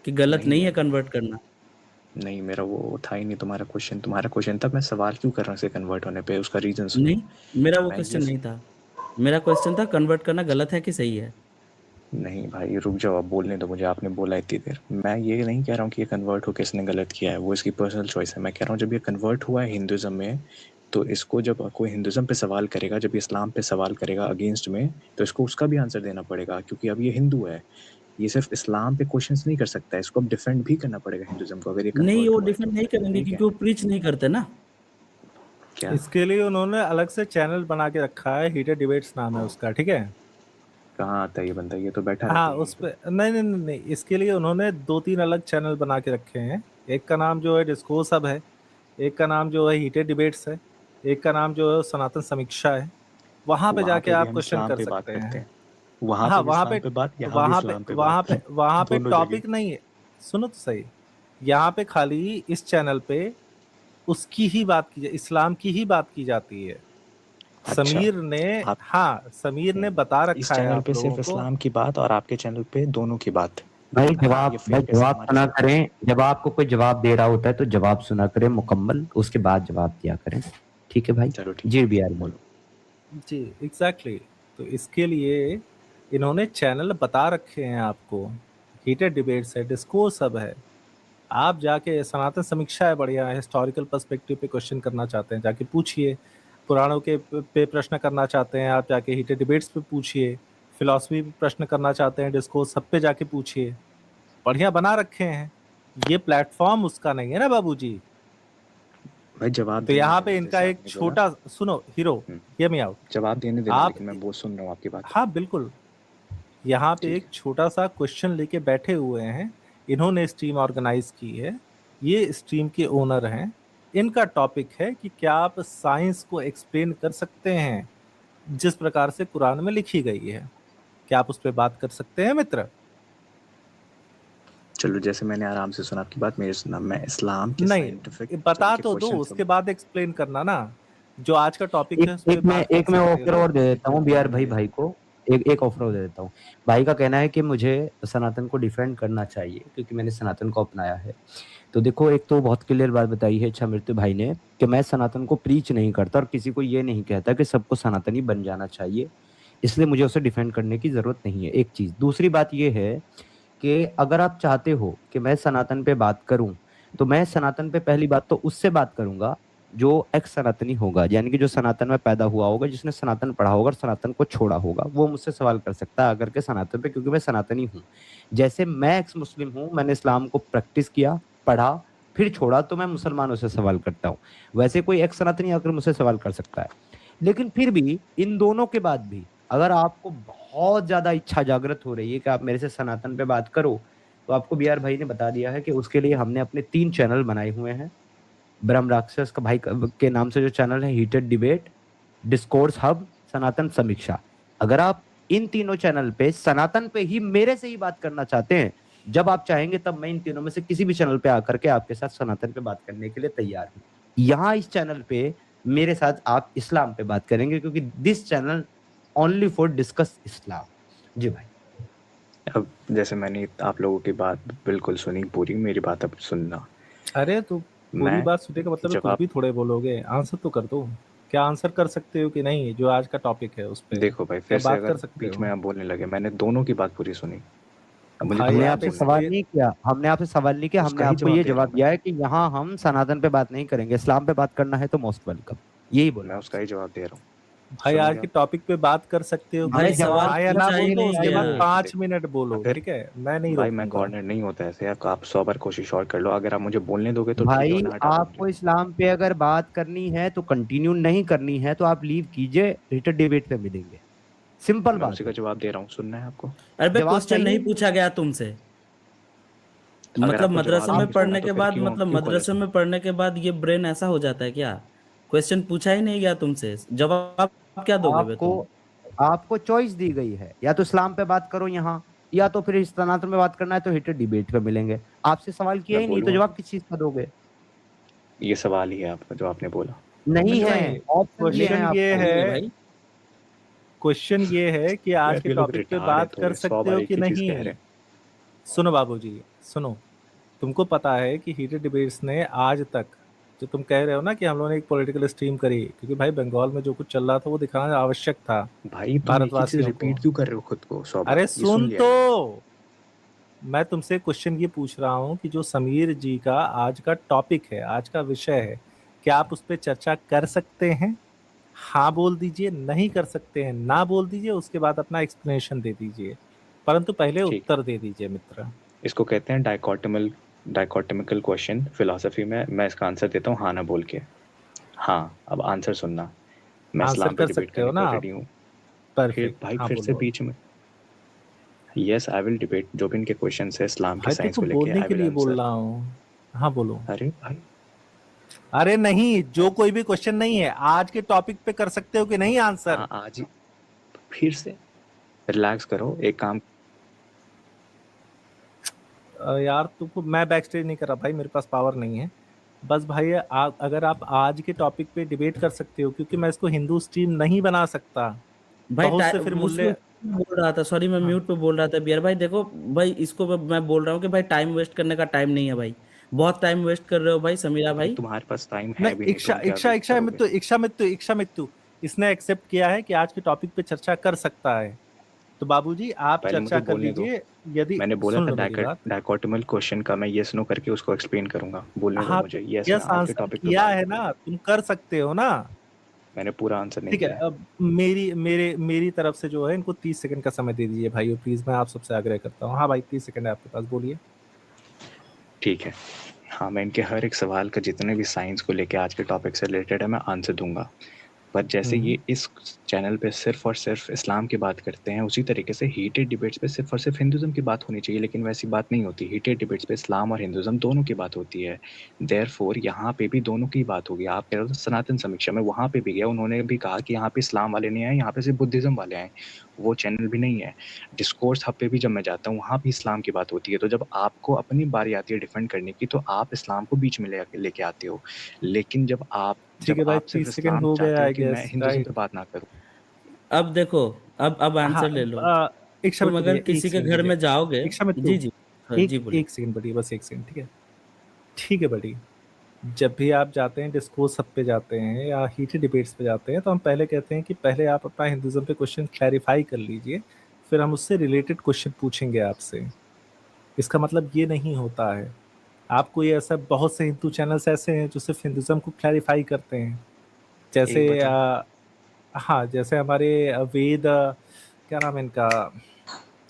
कि गलत नहीं नहीं है मैं कन्वर्ट करना। नहीं, मेरा वो था ही नहीं, तुम्हारा क्वेश्चन था मैं सवाल क्यों कर रहा हूँ इसे कन्वर्ट होने पे, उसका रीजन सुनो। नहीं, मेरा वो मैं ये क्वेश्चन नहीं था। मेरा क्वेश्चन था कन्वर्ट करना गलत है कि सही है। नहीं भाई रुक जाओ, अब बोलने दो मुझे, आपने बोला इतनी देर, मैं ये नहीं कह रहा हूँ कि ये कन्वर्ट हो किसने गलत किया है, वो इसकी पर्सनल चॉइस है। मैं कह रहा हूँ जब ये कन्वर्ट हुआ है हिंदुज़म में, तो इसको जब कोई हिंदुज़म पे सवाल करेगा, जब इस्लाम पे सवाल करेगा अगेंस्ट में, तो इसको उसका भी आंसर देना पड़ेगा, क्योंकि अब ये हिंदू है। ये सिर्फ इस्लाम पे क्वेश्चंस नहीं कर सकता है, इसको अब डिफेंड भी करना पड़ेगा हिंदुज़म को, अगर ये नहीं कन्वर्ट वो हुआ है तो। डिफेंड नहीं करेंगे ठीक है क्योंकि वो प्रीच नहीं करते ना। क्या, इसके लिए उन्होंने अलग से चैनल बना के रखा है, हीटेड डिबेट्स नाम है उसका, ठीक है। कहाँ आता है ये बंदा, ये तो बैठा रहता हाँ है उस यहीं पे। पे नहीं, इसके लिए उन्होंने 2-3 अलग चैनल बना के रखे हैं। एक का नाम जो है डिस्कोर्स हब है, एक का नाम जो है हीटेड डिबेट्स है, एक का नाम जो है सनातन समीक्षा है। वहां पे वहाँ जाके पे भी आप हम क्वेश्चन इस्लाम कर पे बात सकते करते हैं। हैं। वहाँ हाँ पे भी वहां इस्लाम पे पे बात, यहाँ भी इस्लाम पे बात। वहां पे दोनों टॉपिक जगह। नहीं है। सुनो तो सही, यहाँ पे खाली इस चैनल पे उसकी ही बात की इस्लाम की ही बात की जाती है। अच्छा, आप समीर ने बता इस रखा है चैनल आप पे लोगों सिर्फ को। इस्लाम की बात और आपके चैनल पे दोनों की बात। भाई हाँ ये भाई फेयर कैसे जवाब हमारे सुना साथ? करें, जब आपको कोई जवाब दे रहा होता है तो जवाब सुना करें मुकम्मल, उसके बाद जवाब दिया करें। ठीक है भाई? चलो ठीक जी है, बिहार भाई। बोलो। जी एग्जैक्टली तो इसके लिए इन्होंने चैनल बता रखे हैं आपको। हीटेड डिबेट्स है, डिस्कोर्स सब है। आप जाके सनातन समीक्षा है, बढ़िया हिस्टोरिकल पर्सपेक्टिव पे क्वेश्चन करना चाहते हैं जाके पूछिए। पुराणों के पे प्रश्न करना चाहते हैं आप जाके हीटेड डिबेट्स पे पूछिए। फिलॉसफी पे प्रश्न करना चाहते हैं, डिस्कोर्स सब पे जाके पूछिए। बढ़िया बना रखे हैं। ये प्लेटफॉर्म उसका नहीं है ना बाबूजी। भाई जवाब तो देने यहाँ पे देना, इनका जैसे एक आपने बोला। छोटा सुनो हीरो, हम्म, हियर मी आउट। जवाब देने देना, आप लेकिन मैं वो सुन रहा हूँ आपकी बात। हाँ बिल्कुल, यहाँ पे ठीक एक है। छोटा सा क्वेश्चन लेके बैठे हुए हैं। इन्होंने स्ट्रीम ऑर्गेनाइज की है, ये स्ट्रीम के ओनर हैं। इनका टॉपिक है कि क्या आप साइंस को एक्सप्लेन कर सकते हैं जिस प्रकार से कुरान में लिखी गई है। क्या आप उस पर बात कर सकते हैं मित्र? चलो, जैसे मैंने आराम से सुना आपकी बात, मेरे सुना, मैं इस्लाम के नहीं, साइंटिफिक बता के तो दो, क्वेश्चन उसके बाद एक्सप्लेन करना ना। जो आज का टॉपिक एक है उस पर बात कर एक मैं सकते ऑफर हो। और दे देता हूँ बिहार भाई को। एक ऑफर और दे देता हूँ। भाई का कहना है कि मुझे सनातन को डिफेंड करना चाहिए क्योंकि मैंने सनातन को अपनाया है। तो देखो, एक तो बहुत क्लियर बात बताई है अच्छा मृत्यु भाई ने कि मैं सनातन को प्रीच नहीं करता और किसी को ये नहीं कहता कि सबको सनातनी बन जाना चाहिए, इसलिए मुझे उसे डिफेंड करने की जरूरत नहीं है। एक चीज। दूसरी बात ये है कि अगर आप चाहते हो कि मैं सनातन पे बात करूं, तो मैं सनातन पे पहली बात तो उससे बात करूंगा जो एक्स सनातनी होगा, यानी कि जो सनातन में पैदा हुआ होगा, जिसने सनातन पढ़ा होगा और सनातन को छोड़ा होगा, वो मुझसे सवाल कर सकता है आकर के सनातन पे, क्योंकि मैं सनातनी हूँ। जैसे मैं एक्स मुस्लिम हूँ, मैंने इस्लाम को प्रैक्टिस किया, पढ़ा, फिर छोड़ा, तो मैं मुसलमानों से सवाल करता हूँ। वैसे कोई एक्स सनातनी आकर मुझसे सवाल कर सकता है। लेकिन फिर भी इन दोनों के बाद भी अगर आपको बहुत ज्यादा इच्छा जागृत हो रही है कि आप मेरे से सनातन पे बात करो, तो आपको बीआर भाई ने बता दिया है कि उसके लिए हमने अपने 3 चैनल बनाए हुए हैं। ब्रह्म राक्षस का भाई के नाम से जो चैनल है, हीटेड डिबेट, डिस्कोर्स हब, सनातन समीक्षा। अगर आप इन तीनों चैनल पे सनातन पे ही मेरे से ही बात करना चाहते हैं, जब आप चाहेंगे तब मैं इन तीनों में से किसी भी चैनल पे आकर के आपके साथ सनातन पे बात करने के लिए तैयार हूँ। यहाँ इस चैनल पे मेरे साथ आप इस्लाम पे बात करेंगे, क्योंकि this channel only for discuss Islam. जी भाई। अब जैसे मैंने आप लोगों की बात बिल्कुल सुनी पूरी, मेरी बात अब सुनना। अरे तो पूरी मैं बात सुनने का मतलब कुछ जवाब भी थोड़े बोलोगे, आंसर तो कर दो। क्या आंसर कर सकते हो कि नहीं जो आज का टॉपिक है उस पे? देखो भाई, क्या फिर से बात अगर कर सकते बीच हो? में आप बोलने लगे, मैंने दोनों की बात पूरी सुनी। अब मुझे भाई हमने दोबारा आप आपसे बोलने सवाल दो। नहीं किया, हमने आपसे सवाल नहीं किया, हमने उसका ही आपको जवाब ये दे रहा जवाब हूँ दिया मैं। है कि यहाँ हम सनातन पे बात नहीं करेंगे, इस्लाम पे बात करना है तो मोस्ट वेलकम, यही बोला मैं उसका आपसे। ही जवाब दे रहा हूँ। भाई आज सुनोगे के आप? टॉपिक पे बात कर सकते हो कि भाई हमने नहीं? जवाब सवाल हाँ या ना पूछा ही बोल दो, नहीं उसके बाद गया। 5 मिनट बोलो, अगर ठीक है? मैं नहीं भाई, मैं रोकूंगा। कॉर्नर नहीं होता ऐसे, आप 100 बार कोशिश और कर लो। अगर आप मुझे बोलने दोगे तो ठीक है, भाई वरना हटा दो मुझे। आपको इस्लाम पे अगर बात करनी है तो कंटिन्यू, नहीं करनी है तो आप लीव कीजिए, रिटर्न डिबेट पे मिलेंगे। सिंपल मैं बात उसी का है। जवाब दे रहा हूँ, सुनना है आपको? अरे भाई जवाब क्वेश्चन चाहिए? नहीं पूछा गया तुमसे। अगर मतलब आपको मदरसे जवाब में नहीं सुनना पढ़ने तो के फिर बाद, क्यों मतलब क्यों कॉलर मदरसे सुना? में पढ़ने के बाद ये ब्रेन ऐसा हो जाता है क्या? क्वेश्चन पूछा ही नहीं गया तुमसे, जवाब क्या दोगे बे आपको तुम? आपको चॉइस दी गई है, या तो इस्लाम पे बात करो यहाँ, या तो फिर इस सनातन में बात करना है तो हिटर डिबेट पे मिलेंगे। आपसे सवाल किया मैं ही नहीं तो बोलूँ जवाब अभी? किस चीज का दोगे? ये सवाल ही है आपका जो आपने बोला। नहीं है, नहीं, ऑप्शन दिए हैं क्वेश्चन ये आपको। नहीं है है, भाई। क्वेश्चन ये है कि आज यार के ये लोग टॉपिक पे रिटार्ड है बात कर थोड़े, 100 सकते बार हो एक कि ही चीज कह नहीं। रहे हैं। सुनो बाबूजी, सुनो। तुमको पता है कि हीटेड डिबेट्स ने आज तक, जो तुम कह रहे हो ना कि हम लोगों ने एक पॉलिटिकल स्ट्रीम करी, क्योंकि भाई बंगाल में जो कुछ चल रहा था वो दिखाना आवश्यक था भाई तुम एक ही चीज भारतवासियों को। रिपीट क्यों कर रहे हो खुद को 100 बार? अरे ये सुन सुन लिया मैंने। तो, मैं तुमसे क्वेश्चन ये पूछ रहा हूँ कि जो समीर जी का आज का टॉपिक है, आज का विषय है, क्या आप उस पर चर्चा कर सकते हैं? हाँ बोल दीजिए, नहीं कर सकते हैं ना बोल दीजिए, उसके बाद अपना एक्सप्लेनेशन दे दीजिए, परंतु पहले ठीक, उत्तर दे दीजिए मित्र। इसको कहते हैं डाइकोटमिकल क्वेश्चन फिलोसफी में। मैं इसका आंसर देता हूँ हाँ ना बोल के। हाँ, अब आंसर सुनना। मैं आंसर इस्लाम पे कर डिबेट सकते हो करने ना को आप? रेडी हूँ। फिर परफेक्ट, भाई हाँ फिर से बोलो। बीच में, यस आई विल डिबेट। जो भी इनके क्वेश्चन है इस्लाम की भाई साइंस तुमको को लेके, बोलने आई के विल लिए बोल आंसर। रहा हूँ, हाँ बोलो। अरे भाई, अरे नहीं, जो कोई भी क्वेश्चन नहीं है आज के टॉपिक पे कर सकते हो कि नहीं आंसर? आज ही फिर से रिलैक्स करो, एक काम यार तुमको मैं बैक स्टेज नहीं कर रहा भाई, मेरे पास पावर नहीं है। बस भाई अगर आप आज के टॉपिक पे डिबेट कर सकते हो, क्योंकि मैं इसको हिंदू स्ट्रीम नहीं बना सकता भाई बहुत से फिर मुल्ले। बोल रहा था, सॉरी मैं हाँ। म्यूट पे बोल रहा था बियर भाई। देखो भाई, इसको मैं बोल रहा हूँ कि भाई टाइम वेस्ट करने का टाइम नहीं है भाई, बहुत टाइम वेस्ट कर रहे हो भाई समीरा भाई। तुम्हारे पास टाइम है नहीं, भी नहीं, इक्षा तुम क्या इक्षा वेट करोगे? इक्षा मित्तु इसने एक्सेप्ट किया है कि आज के टॉपिक पे चर्चा कर सकता है। तो बाबूजी आप पहले चर्चा मुझे कर बोलने दो। लीजिए। यदि मैंने बोला सुन था लो मेरी बात। डायकोटोमल क्वेश्चन का मैं यस नो करके उसको एक्सप्लेन करूंगा, बोलने दो हाँ, मुझे। यस, मैं यस आज के आंसर टॉपिक पे किया बात है करूंगा। ना, तुम कर सकते हो ना। मैंने पूरा आंसर नहीं ठीक है, दिया है। अब मेरी तरफ से जो है इनको 30 सेकंड का समय दे दीजिए भाई, प्लीज, मैं आप सबसे आग्रह करता हूँ। हाँ भाई, 30 सेकंड है आपके पास, बोलिए। ठीक है। हाँ, मैं इनके हर एक सवाल का, जितने भी साइंस को लेके आज के टॉपिक से रिलेटेड है, मैं आंसर दूंगा। पर जैसे ये इस चैनल पे सिर्फ और सिर्फ इस्लाम की बात करते हैं, उसी तरीके से हीटेड डिबेट्स पे सिर्फ और सिर्फ हिंदुज़म की बात होनी चाहिए, लेकिन वैसी बात नहीं होती। हीटेड डिबेट्स पे इस्लाम और हिंदुज़म दोनों की बात होती है। देयरफॉर यहाँ पे भी दोनों की बात होगी। आप कह रहे हो सनातन समीक्षा में, वहाँ पे भी गया, उन्होंने भी कहा कि यहाँ पे इस्लाम वाले नहीं आए, यहाँ पे सिर्फ बुद्धिज़्म वाले आए। वो चैनल भी नहीं है। डिस्कोर्स हब पे भी जब मैं जाता हूँ, वहाँ भी इस्लाम की बात होती है। तो जब आपको अपनी बारी आती है डिफेंड करने की, तो आप इस्लाम को बीच में लेके आते हो। लेकिन जब आप ठीक है भाई, सिर्फ 30 सेकंड इस्लाम हो गया चाहते हो आई कि मैं गेस, हिंदुज़म राइट। पे बात ना करूँ। अब देखो, अब हाँ, आंसर ले लो। इक्षा तुम मित्तु अगर भैया, एक किसी के सेकंड घर भैया, में जाओगे, इक्षा मित्तु, जी जी जी बोलिए। एक सेकंड बढ़िए, बस एक सेकंड, ठीक है। ठीक है बढ़िए। जब भी आप जाते हैं डिस्कोर्स सब पे जाते हैं या हीटेड डिबेट्स पे जाते हैं, तो हम पहले कहते हैं कि पहले आप अपना हिंदुज्म पे क्वेश्चन क्लैरिफाई कर लीजिए, फिर हम उससे रिलेटेड क्वेश्चन पूछेंगे आपसे। इसका मतलब ये नहीं होता है। आपको ये ऐसा, बहुत से हिंदू चैनल्स ऐसे हैं जो सिर्फ हिंदुज्म को क्लैरिफाई करते हैं। जैसे एक बताओ। हाँ, जैसे हमारे वेद क्या नाम है इनका,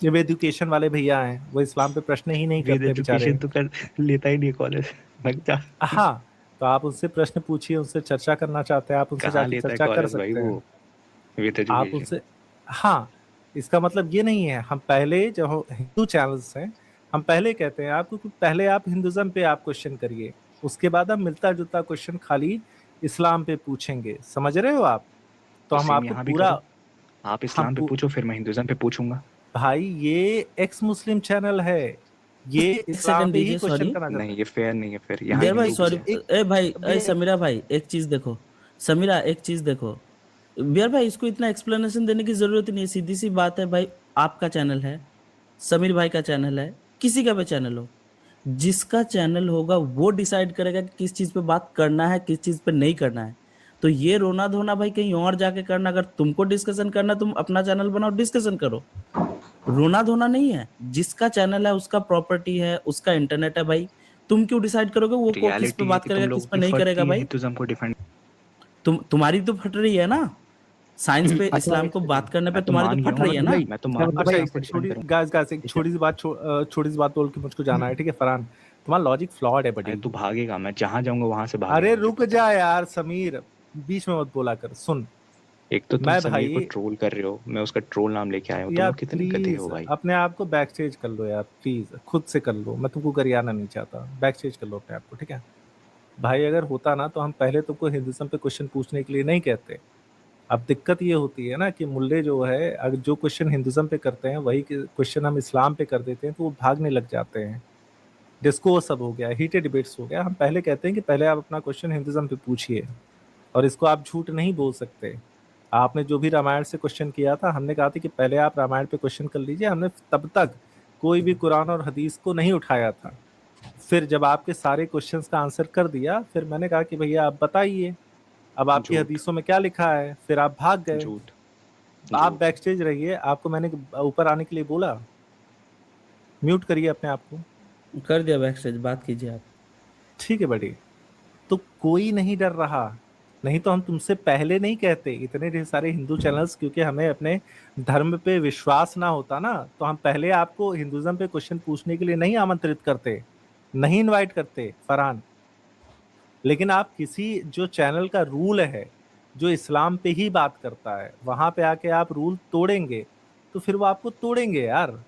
ये वेद एजुकेशन वाले भैया हैं, वो इस्लाम पे प्रश्न ही नहीं विद करते बेचारे। एजुकेशन तो कर लेता ही नहीं कॉलेज। लग जा। हाँ, तो आप उनसे प्रश्न पूछिए, उनसे चर्चा करना चाहते हैं आप, उनसे कहाँ जाके लेता है चर्चा कर कॉलेज भाई सकते वो, हैं विद आप एजुकेशन? उनसे। हाँ, इसका मतलब ये नहीं है, हम पहले जो हिंदू चैनल्स हैं, हम पहले कहते हैं आपको कि पहले आप हिंदुज्म पे आप क्वेश्चन करिए, उसके बाद हम मिलता जुलता क्वेश्चन खाली इस्लाम पे पूछेंगे। समझ रहे हो आप? तो तो हम सेम आपको यहाँ भी पूरा, करो। आप हम इस्लाम पे पूछो, फिर मैं हिंदुज़म पे पूछूंगा। भाई ये एक्स मुस्लिम चैनल है, ये एक इस्लाम सेकंड पे ही दीजिए, क्वेश्चन सॉरी करना चाहता नहीं, ये फेयर नहीं है। फिर यहाँ देर भाई, हिंदू भी सॉरी। है। है। एक ए भाई, ए भैया, समीरा भाई, एक चीज देखो। समीरा, एक चीज देखो। बियर भाई, इसको इतना एक्सप्लेनेशन देने की जरूरत ही नहीं है, सीधी सी बात है भाई। आपका चैनल है, समीर भाई का चैनल है, किसी का भी चैनल हो, जिसका चैनल होगा वो डिसाइड करेगा कि किस चीज पे बात करना है, किस चीज पे नहीं करना है। तो ये रोना धोना भाई कहीं और जाके करना। अगर तुमको डिस्कशन करना, तुम अपना चैनल बनाओ, डिस्कशन करो। रोना धोना नहीं है। जिसका चैनल है, उसका प्रॉपर्टी है, उसका इंटरनेट है भाई। तुम क्यों डिसाइड करोगे वो को किस पे रियलिटी है बात कि तुम करेगा, किस लोगों पे की नहीं करेगा फटती है भाई? हिंदुज़म को डिफेंड। तुम्हारी तो फट रही है ना, साइंस पे अच्छा इस्लाम को बात करने पे मैं तो तुम्हारी मान तो गया फट हूँ रही है ना, ना। भाई मैं तो मान अच्छा, गया एक आपको डिफेंड छोटी करूँ। गाइस एक छोटी सी बात छोटी सी बात बोल के मुझको जाना है, ठीक है फरहान? तुम्हारा लॉजिक फ्लॉड है अरे बड़ी। तू भागेगा, मैं जहाँ जाऊंगा वहां से अरे भागेगा, मुझे रुक पता है। जा यार समीर, बीच में मत बोला कर, सुन। एक तो तुम मैं समीर को भाई, ट्रोल कर रहे हो, मैं उसका ट्रोल नाम लेके आया हूँ। तुम यार लोग कितने गधे प्लीज हो भाई। अपने आप को बैक स्टेज कर लो यार, प्लीज खुद से कर लो, मैं तुमको गरियाना नहीं चाहता, बैक स्टेज कर लो अपने आप को, ठीक है भाई? अगर होता ना तो हम पहले तुमको हिंदुज्म पे क्वेश्चन पूछने के लिए नहीं कहते। अब दिक्कत ये होती है ना कि मुल्ले जो है, अगर जो क्वेश्चन हिंदुज्म पे करते हैं वही क्वेश्चन हम इस्लाम पे कर देते हैं, तो वो भागने लग जाते हैं। डिस्कोर्स सब हो गया, हीटेड डिबेट्स हो गया। हम पहले कहते हैं कि पहले आप अपना क्वेश्चन हिंदुज्म पे पूछिए, और इसको आप झूठ नहीं बोल सकते। आपने जो भी रामायण से क्वेश्चन किया था, हमने कहा था कि पहले आप रामायण पे क्वेश्चन कर लीजिए, हमने तब तक कोई भी कुरान और हदीस को नहीं उठाया था। फिर जब आपके सारे क्वेश्चंस का आंसर कर दिया, फिर मैंने कहा कि भैया आप बताइए, अब आपकी झूठ हदीसों में क्या लिखा है, फिर आप भाग गए। झूठ आप झूठ। बैक स्टेज रहिए, आपको मैंने ऊपर आने के लिए बोला? म्यूट करिए अपने आप को। कर दिया बैक स्टेज, बात कीजिए आप। ठीक है बड़ी, तो कोई नहीं डर रहा, नहीं तो हम तुमसे पहले नहीं कहते इतने ढेर सारे हिंदू चैनल्स, क्योंकि हमें अपने धर्म पे विश्वास ना होता ना, तो हम पहले आपको हिंदुज्म पे क्वेश्चन पूछने के लिए नहीं आमंत्रित करते, नहीं इनवाइट करते फरहान। लेकिन आप किसी जो चैनल का रूल है, जो इस्लाम पे ही बात करता है, वहां पे आके आप रूल तोड़ेंगे, तो फिर वो आपको तोड़ेंगे यार।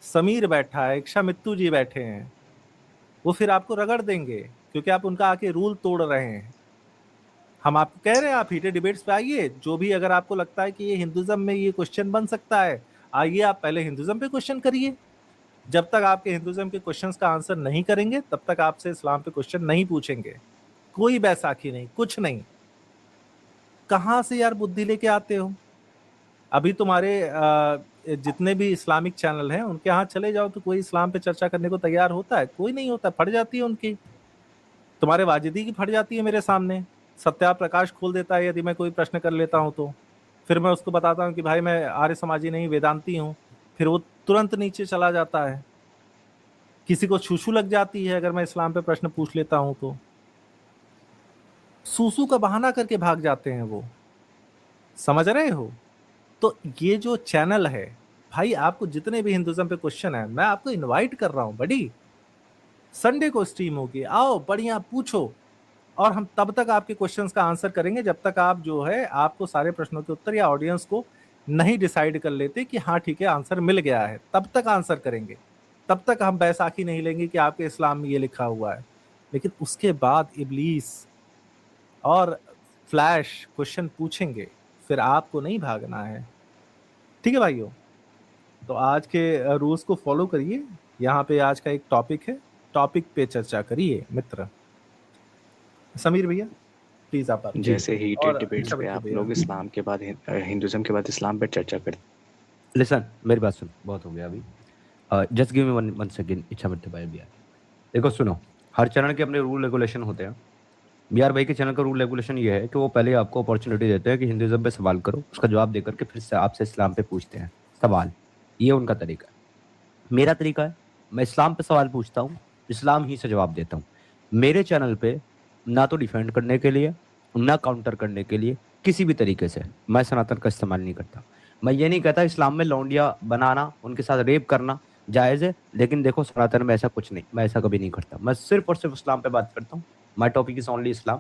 समीर बैठा है, इक्षा मित्तू जी बैठे हैं, वो फिर आपको रगड़ देंगे, क्योंकि आप उनका आके रूल तोड़ रहे हैं। हम आपको कह रहे हैं आप हीटेड डिबेट्स पे आइए, जो भी अगर आपको लगता है कि ये हिंदुइज्म में ये क्वेश्चन बन सकता है, आइए आप पहले हिंदुइज्म पे क्वेश्चन करिए। जब तक आपके हिंदुइज्म के क्वेश्चंस का आंसर नहीं करेंगे तब तक आपसे इस्लाम पे क्वेश्चन नहीं पूछेंगे। कोई बैसाखी नहीं, कुछ नहीं। कहाँ से यार बुद्धि लेके आते हो? अभी तुम्हारे जितने भी इस्लामिक चैनल हैं उनके यहाँ चले जाओ तो कोई इस्लाम पे चर्चा करने को तैयार होता है? कोई नहीं होता, फट जाती है उनकी। तुम्हारे वाजिदी की फट जाती है मेरे सामने। सत्या प्रकाश खोल देता है यदि मैं कोई प्रश्न कर लेता हूँ तो, फिर मैं उसको बताता हूँ कि भाई मैं आर्य समाजी नहीं वेदांती हूँ, फिर वो तुरंत नीचे चला जाता है। किसी को छूछू लग जाती है अगर मैं इस्लाम पे प्रश्न पूछ लेता हूँ तो, सूसू का बहाना करके भाग जाते हैं वो। समझ रहे हो? तो ये जो चैनल है भाई, आपको जितने भी हिंदुइज्म पे क्वेश्चन है मैं आपको इनवाइट कर रहा हूँ बड़ी। संडे को स्ट्रीम होगी, आओ बढ़िया पूछो, और हम तब तक आपके क्वेश्चंस का आंसर करेंगे जब तक आप जो है आपको सारे प्रश्नों के उत्तर या ऑडियंस को नहीं डिसाइड कर लेते कि हाँ ठीक है आंसर मिल गया है, तब तक आंसर करेंगे। तब तक हम बैसाखी नहीं लेंगे कि आपके इस्लाम में ये लिखा हुआ है। लेकिन उसके बाद इब्लीस और फ्लैश क्वेश्चन पूछेंगे, फिर आपको नहीं भागना है। ठीक है भाइयों, तो आज के रूल्स को फॉलो करिए। यहाँ पे आज का एक टॉपिक है, टॉपिक पे चर्चा करिए मित्र। समीर भैया प्लीज आप बात। जैसे हीटेड डिबेट्स पे आप लोग इस्लाम के बाद हिंदुइज्म के बाद इस्लाम पे चर्चा करते। लिसन, मेरी बात सुन, बहुत हो गया अभी। Just give me one second. इच्छा मित्र भाई भैया देखो सुनो, हर चैनल के अपने रूल रेगुलेशन होते हैं। बिहार भाई के चैनल का रूल रेगुलेशन ये है कि वो पहले आपको अपॉर्चुनिटी देते हैं कि हिंदुइज्म पे सवाल करो, उसका जवाब देकर के फिर से आपसे इस्लाम पे पूछते हैं सवाल। ये उनका तरीका है। मेरा तरीका है, मैं इस्लाम पे सवाल पूछता हूँ, इस्लाम ही से जवाब देता हूँ। मेरे चैनल पे ना तो डिफेंड करने के लिए ना काउंटर करने के लिए किसी भी तरीके से मैं सनातन का इस्तेमाल नहीं करता। मैं ये नहीं कहता इस्लाम में लौंडिया बनाना, उनके साथ रेप करना जायज़ है, लेकिन देखो सनातन में ऐसा कुछ नहीं, मैं ऐसा कभी नहीं करता। मैं सिर्फ और सिर्फ इस्लाम पे बात करता हूँ। माई टॉपिक इज ओनली इस्लाम,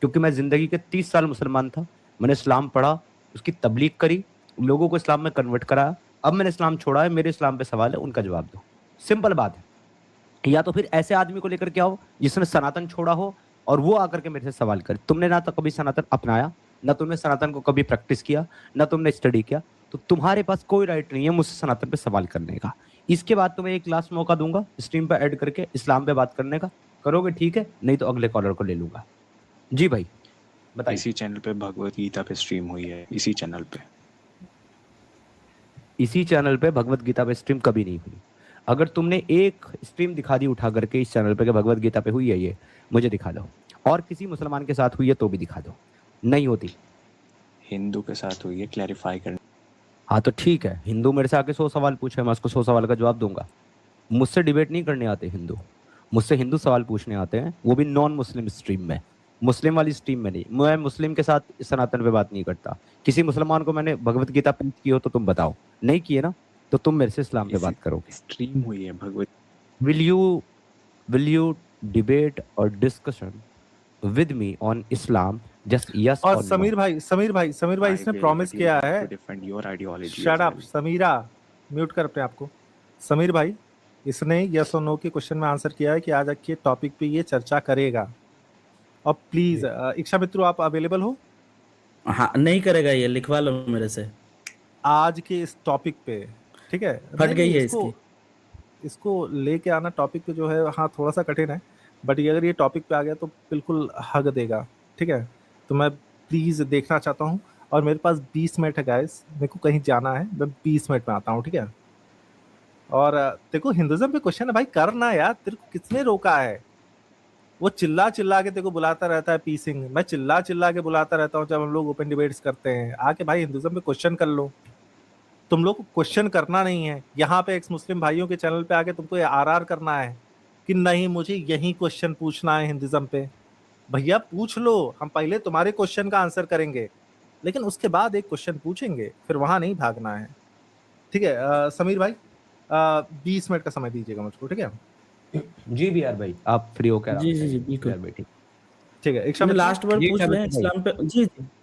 क्योंकि मैं ज़िंदगी के 30 साल मुसलमान था। मैंने इस्लाम पढ़ा, उसकी तबलीग करी, लोगों को इस्लाम में कन्वर्ट कराया। अब मैंने इस्लाम छोड़ा है, मेरे इस्लाम पे सवाल है, उनका जवाब दो। सिंपल बात है। या तो फिर ऐसे आदमी को लेकर के आओ जिसने सनातन छोड़ा हो और वो आकर के मेरे से सवाल करे। तुमने ना तो कभी सनातन अपनाया, ना तुमने सनातन को कभी प्रैक्टिस किया, ना तुमने स्टडी किया, तो तुम्हारे पास कोई राइट नहीं है मुझसे सनातन पे सवाल करने का। इसके बाद तुम्हें एक लास्ट मौका दूंगा स्ट्रीम पे ऐड करके इस्लाम पे बात करने का, करोगे ठीक है, नहीं तो अगले कॉलर को ले लूंगा। जी भाई बताइए। इसी चैनल पे भगवत गीता पे स्ट्रीम हुई है, इसी चैनल पे भगवत गीता पे स्ट्रीम कभी नहीं हुई। अगर तुमने एक स्ट्रीम दिखा दी उठा करके इस चैनल पे कि भगवत गीता पे हुई है, ये मुझे दिखा दो। और किसी मुसलमान के साथ हुई है तो भी दिखा दो। नहीं होती। हिंदू के साथ हुई है, क्लैरिफाई करना। हाँ तो ठीक है, हिंदू मेरे से आके 100 सवाल पूछे, मैं उसको 100 सवाल का जवाब दूंगा। मुझसे डिबेट नहीं करने आते हिंदू, मुझसे हिंदू सवाल पूछने आते हैं, वो भी नॉन मुस्लिम स्ट्रीम में, मुस्लिम वाली स्ट्रीम में नहीं। मैं मुस्लिम के साथ सनातन पे बात नहीं करता। किसी मुसलमान को मैंने भगवत गीता प्रीच की हो तो तुम बताओ, नहीं किए ना, तो तुम मेरे से इस्लाम पे बात करोगे। स्ट्रीम हुई है भगवत। विल यू डिबेट और discussion with me on Islam? Just yes. और समीर भाई इसने प्रॉमिस किया है। Defend your ideology. Shut up Sameera, mute कर अपने आप को। समीर भाई इसने यस और नो के क्वेश्चन में आंसर किया है कि आज के टॉपिक पे ये चर्चा करेगा। और प्लीज इच्छा मित्रों आप अवेलेबल हो? हाँ नहीं करेगा, ये लिखवा लो मेरे से आज के इस टॉपिक पे। ठीक है, फट गई है इसको लेके आना टॉपिक पे जो है हाँ थोड़ा सा कठिन है, बट अगर ये टॉपिक पे आ गया तो बिल्कुल हग देगा। ठीक है, तो मैं प्लीज देखना चाहता हूँ। और मेरे पास 20 मिनट है गाइस, मेरे को कहीं जाना है, मैं 20 मिनट में आता हूँ। ठीक है, और देखो हिंदुइज्म पे क्वेश्चन है भाई, करना यार, तेरे को किसने रोका है? वो चिल्ला के तेरे को बुलाता रहता है पी सिंह, मैं चिल्ला के बुलाता रहता हूँ जब हम लोग ओपन डिबेट्स करते हैं। आके भाई हिंदुइज्म पे क्वेश्चन कर लो। तुम लोग को क्वेश्चन करना नहीं है, यहाँ पे एक्स मुस्लिम भाइयों के चैनल पे आके तुमको आर करना है कि नहीं मुझे यही क्वेश्चन पूछना है हिंदुइज्म पे। भैया पूछ लो, हम पहले तुम्हारे क्वेश्चन का आंसर करेंगे, लेकिन उसके बाद एक क्वेश्चन पूछेंगे, फिर वहां नहीं भागना है। ठीक है समीर भाई 20 मिनट का समय दीजिएगा मुझको। ठीक है जी बिहार भाई, आप फ्री होकर जी बिल्कुल भाई। ठीक है, एक लास्ट बार पूछ लें इस्लाम पे।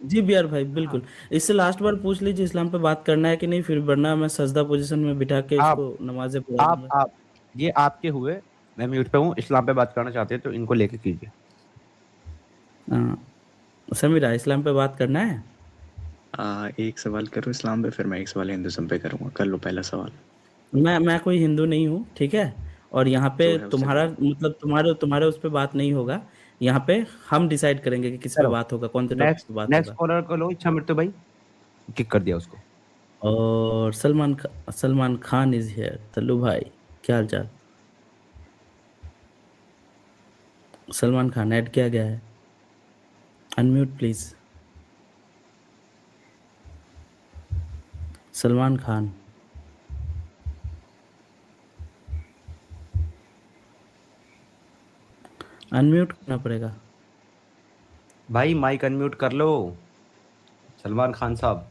जी बिहार भाई बिल्कुल, इससे लास्ट बार पूछ लीजिए इस्लाम पे बात करना है कि नहीं, फिर वरना मैं सजदा पोजीशन में बिठा के इसको नमाज़ें पढ़ाऊंगा। आप ये आपके हुए, मैं म्यूट पे हूँ, इस्लाम पे बात करना चाहते हैं तो इनको लेके कीजिए। समीरा, इस्लाम पे बात करना है? एक सवाल करो इस्लाम पे, फिर मैं एक सवाल हिंदुज़म पे करूँगा। कर लो पहला सवाल। मैं कोई हिंदू नहीं हूँ, ठीक है? और यहाँ पे जो है उससे तुम्हारा करो। मतलब तुम्हारे उस पे बात नहीं होगा। यहाँ पे हम डिसाइड करेंगे कि किस पे चलो बात होगा, कौन से टॉपिक नेक्स्ट पे बात नेक्स्ट होगा। कॉलर को लो, इच्छा मृत्यु भाई, किक कर दिया उसको। और सलमान खान इज हियर। तल्लू भाई, क्या हाल चाल? सलमान खान ऐड किया गया है, unmute please. Salman Khan, unmute करना पड़ेगा। भाई माइक अनम्यूट कर लो सलमान खान साहब।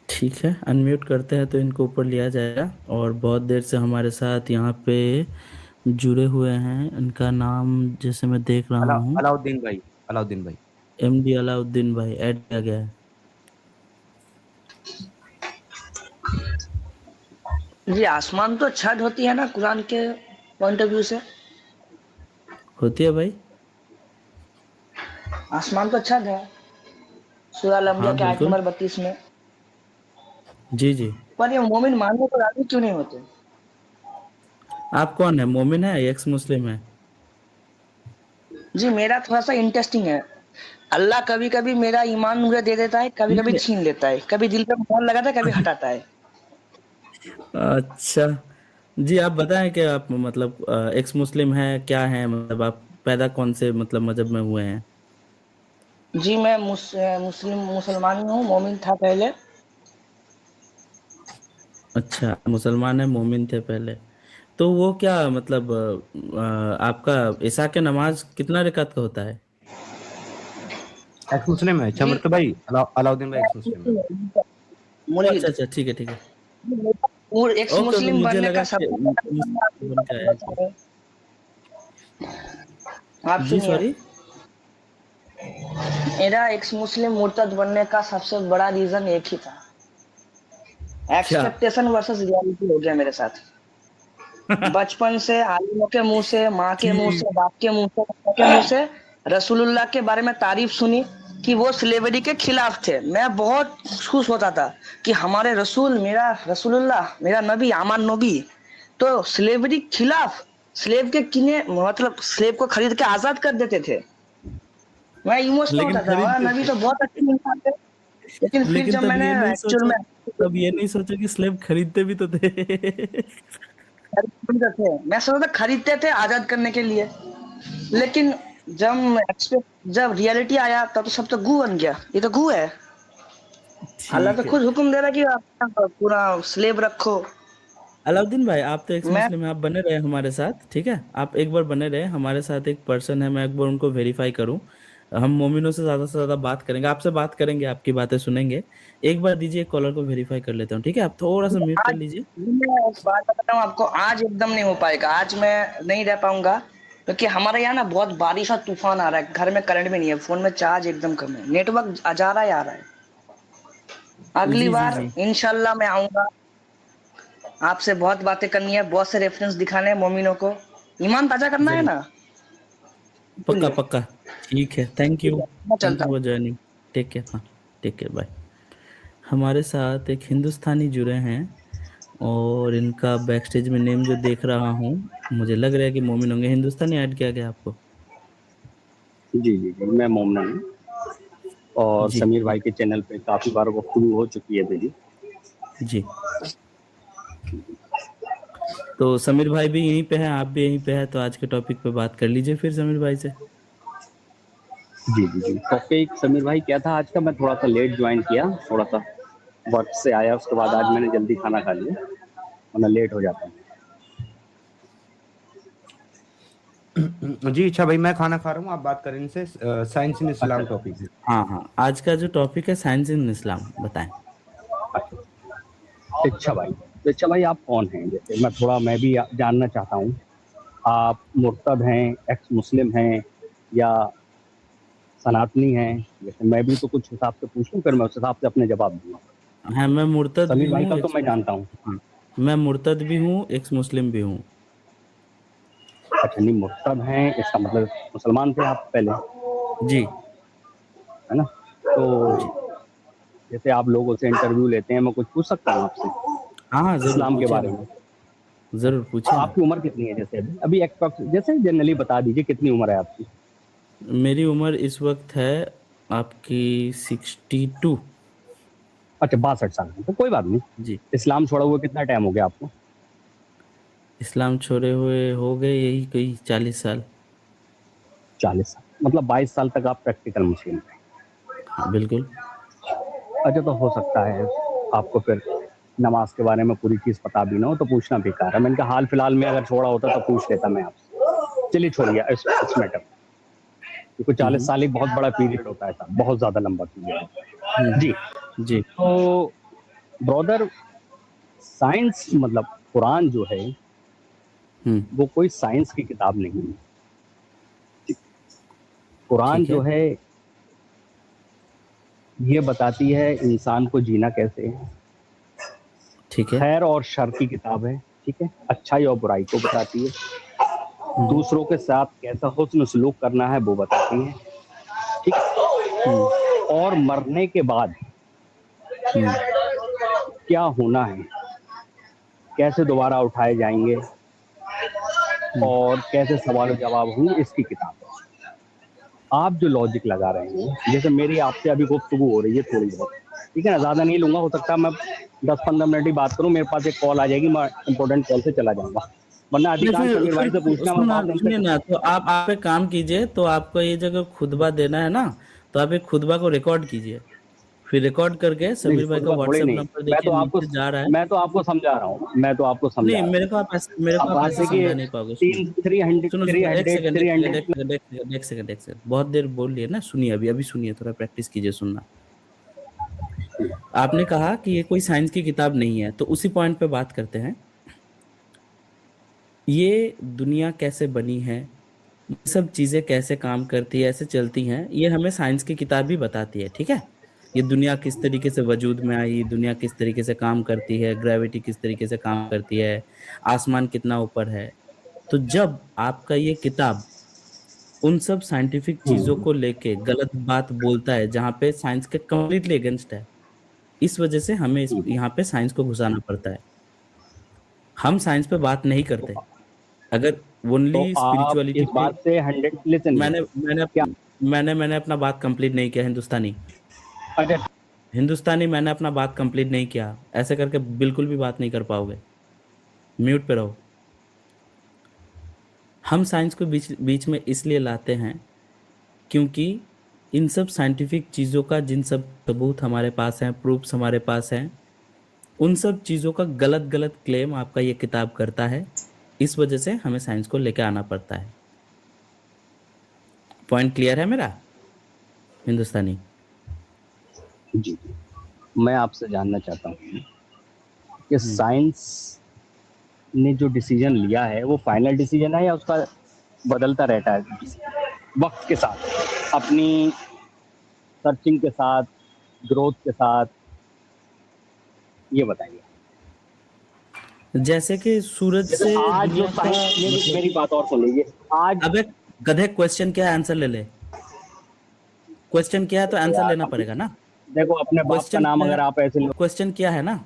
ठीक है, अनम्यूट करते हैं तो इनको ऊपर लिया जाएगा। और बहुत देर से हमारे साथ यहाँ पे जुड़े हुए हैं, इनका नाम जैसे मैं देख रहा हूँ, अलाउद्दीन भाई एमडी अलाउद्दीन भाई ऐड किया गया है। जी आसमान तो छत होती है ना कुरान के पॉइंट ऑफ व्यू से? होती है भाई, आसमान तो छत है, सूरह अल-अंबिया हाँ के आयत बिल्कुल, नंबर 32 में। जी जी। पर ये मोमिन मानने को राजी क्यों नहीं होते? आप कौन है, मोमिन है या एक्स मुस्लिम है? जी मेरा थोड़ा सा इंटरेस्टिंग है। अल्लाह कभी कभी मेरा ईमान मुझे दे देता है, कभी कभी नहीं, छीन लेता है, कभी दिल पे मोहर लगाता है, कभी हटाता है। अच्छा जी, आप बताएं कि आप मतलब एक्स मुस्लिम है क्या है, मतलब आप पैदा कौन से मतलब मजहब में हुए हैं? जी मैं मुसलमान हूँ, मोमिन था पहले। अच्छा, मुसलमान है, मोमिन थे पहले। तो वो क्या मतलब आपका ईसा के नमाज कितना रकात का होता है? एक्स मुस्लिम है। इच्छा जी मृत्यु भाई अलाउद्दीन भाई एक्स मुस्लिम है। अच्छा मुरीद अच्छा, ठीक है ठीक है। एक्स ओके ओके, मुस्लिम मुझे बनने लगा का कि सबसे मुस्लिम बन के आया कोई। आप जी सुनिए, सॉरी। मेरा एक्स मुस्लिम मुर्तद बनने का सबसे बड़ा रीजन एक ही था, क्या? एक्सपेक्टेशन वर्सेस रियलिटी हो गया मेरे साथ। बचपन से आलिमों के मुंह से, माँ के मुंह ठीक। से, बाप के मुंह से, पापा के मुंह से रसूलुल्लाह के बारे में तारीफ सुनी कि वो स्लेवरी के खिलाफ थे। मैं बहुत खुश होता था कि हमारे रसूल, मेरा रसूलुल्लाह, मेरा नबी, आमान नबी तो स्लेवरी खिलाफ, स्लेव के किने मतलब स्लेव को खरीद के आजाद कर देते थे। मैं इमोशनल लेकिन होता था, हमारा खरीदते नबी थे, तो बहुत अच्छे इंसान थे। लेकिन फिर लेकिन जब मैंने एक्चुअल में तब ये नहीं सोचा कि स्लेब खरीदते भी तो थे। खरीदते थे, मैं सोचा था खरीदते थे आजाद करने के लिए। लेकिन जब रियलिटी आया तब तो सब तो गू बन गया, ये तो गू है। अल्लाह तो ठीक है। खुद हुक्म दे रहा है कि आप पूरा स्लेब रखो। अलाउद्दीन भाई, आप तो एक्स मैं मुस्लिम हैं, आप बने रहे हमारे साथ, ठीक है? आप एक बार बने रहे हमारे साथ, एक पर्सन है, मैं एक बार उनको वेरीफाई करूं। हम मोमिनों से ज्यादा बात करेंगे, आपसे बात करेंगे, आपकी बातें सुनेंगे। एक बार दीजिए, कॉलर को वेरीफाई कर लेता हूँ, ठीक है? आप थोड़ा सा म्यूट कर आज लीजिए। मैं एक बात बता रहा हूँ आपको, आज एकदम नहीं हो पाएगा, आज मैं नहीं रह पाऊंगा क्योंकि हमारे यहाँ ना बहुत बारिश और तूफान आ रहा है, घर में करंट भी नहीं है, फोन में चार्ज एकदम कम है, नेटवर्क जा रहा है आ रहा है। अगली जी जी बार जी। इंशाल्लाह मैं आऊंगा, आपसे बहुत बातें करनी है, बहुत से रेफरेंस दिखाने हैं मोमिनों को, ईमान ताजा करना है जरूर, ना। पक्का इसलिए पक्का। ठीक है, थैंक ठीक यू। है, मैं थैंक चलता यू हूँ। For joining. टेक केयर, हाँ, टेक केयर, बाय। हमारे साथ एक हिंदुस्तानी जुड़े हैं, और इनका बैकस्टेज में नेम जो देख रहा हूँ, मुझे लग रहा है कि मोमिन होंगे। हिंदुस्तानी ऐड किया गया आपको? जी जी जी, मैं मोमना हूँ और जी समीर भाई के चैनल पे काफ़ी बार गुफ्तगू हो चुकी है मेरी। जी। तो समीर भाई भी यहीं पे हैं, आप भी यहीं पे हैं, तो आज के टॉपिक पे बात कर लीजिए फिर समीर भाई से। जी जी जी, टॉपिक समीर भाई क्या था आज का? मैं थोड़ा सा लेट ज्वाइन किया, थोड़ा सा वर्क से आया, उसके बाद आज मैंने जल्दी खाना खा लिया, वरना लेट हो जाता है। जी अच्छा भाई, मैं खाना खा रहा हूँ, आप बात करें इनसे। साइंस इन अच्छा इस्लाम टॉपिक है। हाँ हाँ, आज का जो टॉपिक है साइंस इन इस्लाम, बताएं। अच्छा, इच्छा भाई, तो इच्छा भाई आप कौन हैं? जैसे मैं भी जानना चाहता हूँ, आप मुर्तद हैं, एक्स मुस्लिम हैं, या सनातनी हैं? जैसे मैं भी तो कुछ हिसाब से पूछूं, फिर मैं उस हिसाब से अपने जवाब दूंगा। हाँ, मैं मुर्तद भी समीर भाई हूँ, का तो एक्स मैं जानता हूँ। हाँ, मैं मुर्तद भी हूँ, एक्स मुस्लिम भी हूँ। अच्छा, नहीं मुर्तद हैं इसका मतलब मुसलमान थे आप पहले, जी है ना? तो जैसे आप लोगों से इंटरव्यू लेते हैं, मैं कुछ पूछ सकता हूँ आपसे हाँ जरूर इस्लाम के पूछिए बारे ना, में? जरूर पूछिए ना। आपकी उम्र कितनी है? जैसे अभी एप्रोक्स जैसे जनरली बता दीजिए कितनी उम्र है आपकी? मेरी उम्र इस वक्त है आपकी 62। अच्छा, 62 साल की, तो कोई बात नहीं। जी, इस्लाम छोड़ा हुआ कितना टाइम हो गया आपको? इस्लाम छोड़े हुए हो गए यही कोई 40 साल। 40 साल, मतलब 22 साल तक आप प्रैक्टिकल मुस्लिम थे। हाँ बिल्कुल। अच्छा, तो हो सकता है आपको फिर नमाज के बारे में पूरी चीज़ पता भी ना हो, तो पूछना बेकार है। मैंने कहा हाल फिलहाल में अगर छोड़ा होता तो पूछ लेता मैं आपसे। चलिए छोड़िए इस मैटर, क्योंकि 40 साल एक बहुत बड़ा पीरियड होता है साहब, बहुत ज़्यादा लंबा पीरियड होता है। जी, जी तो ब्रदर, साइंस मतलब कुरान जो है वो कोई साइंस की किताब नहीं है। कुरान ठीक है। जो है ये बताती है इंसान को जीना कैसे है, ठीक है। खैर और शर की किताब है, ठीक है, अच्छाई और बुराई को बताती है, दूसरों के साथ कैसा हुस्न सलूक करना है वो बताती है, ठीक है, और मरने के बाद क्या होना है, कैसे दोबारा उठाए जाएंगे और कैसे सवाल जवाब होंगे, इसकी किताब है। आप जो लॉजिक लगा रहे हैं, जैसे मेरी आपसे अभी गुफ्तगू हो रही है थोड़ी बहुत, ठीक है ना, ज़्यादा नहीं लूंगा, हो सकता है मैं 10-15 मिनट ही बात करूं, मेरे पास एक कॉल आ जाएगी, मैं इंपॉर्टेंट कॉल से चला जाऊंगा, वरना नहीं अधिकांश समीर भाई से पूछना मैं बात सुनिए ना, तो आप एक काम कीजिए, तो आपको ये जगह खुतबा देना है ना, तो आप एक खुतबा को रिकॉर्ड कीजिए, फिर रिकॉर्ड करके नहीं, समीर भाई का खुतबा थोड़ी व्हाट्सएप नहीं, नंबर देखिए नीचे जा रहा है। मैं तो आपको समझा रहा हूँ, मैं तो आपको समझा नहीं रहा मेरे हूँ। को आप ऐसे समझा नहीं पाओगे। सुनो सुनो सुनो, एक सेकंड एक सेकंड एक सेकंड एक सेकंड एक सेकंड एक सेकंड, बहुत देर बोल लिए ना, सुनिए अभी अभी सुनिए, थोड़ा प्रैक्टिस कीजिए सुनना। आपने कहा कि ये कोई साइंस की किताब नहीं है, तो उसी पॉइंट पे बात करते हैं। ये दुनिया कैसे बनी है, ये सब चीजें कैसे काम करती है, ऐसे चलती हैं, ये हमें साइंस की किताब भी बताती है, ठीक है। ये दुनिया किस तरीके से वजूद में आई, दुनिया किस तरीके से काम करती है, ग्रेविटी किस तरीके से काम करती है, आसमान कितना ऊपर है। तो जब आपका ये किताब उन सब साइंटिफिक चीजों को लेके गलत बात बोलता है, जहाँ पे साइंस के कम्प्लीटली अगेंस्ट है, इस वजह से हमें यहाँ पे साइंस को घुसाना पड़ता है। हम साइंस पे बात नहीं करते। अगर तो ओनली आप स्पिरिचुअलिटी इस पे, बात से 100 लिसन मैंने मैंने क्या? मैंने अपना बात कंप्लीट नहीं किया। अच्छा, हिंदुस्तानी मैंने अपना बात कंप्लीट नहीं किया। ऐसे करके बिल्कुल भी बात नहीं कर पाओगे, म्यूट पे रहो। हम साइंस को बीच बीच में इसलिए लाते हैं क्योंकि इन सब साइंटिफिक चीज़ों का जिन सब सबूत हमारे पास हैं, प्रूफ्स हमारे पास हैं, उन सब चीज़ों का गलत गलत क्लेम आपका ये किताब करता है। इस वजह से हमें साइंस को लेकर आना पड़ता है। पॉइंट क्लियर है मेरा हिंदुस्तानी? जी, मैं आपसे जानना चाहता हूँ कि साइंस ने जो डिसीजन लिया है वो फाइनल डिसीजन है या उसका बदलता रहता है वक्त के साथ, अपनी सर्चिंग के साथ, ग्रोथ के साथ, ये बताइए। जैसे कि सूरज से आज जो दुनिया का साइंस, मेरी बात और सुन लीजिए, आज अबे गधे, क्वेश्चन क्या है, आंसर ले ले। क्वेश्चन क्या है तो आंसर लेना पड़ेगा ना। देखो, अपने बाप का नाम अगर आप ऐसे क्वेश्चन किया है ना,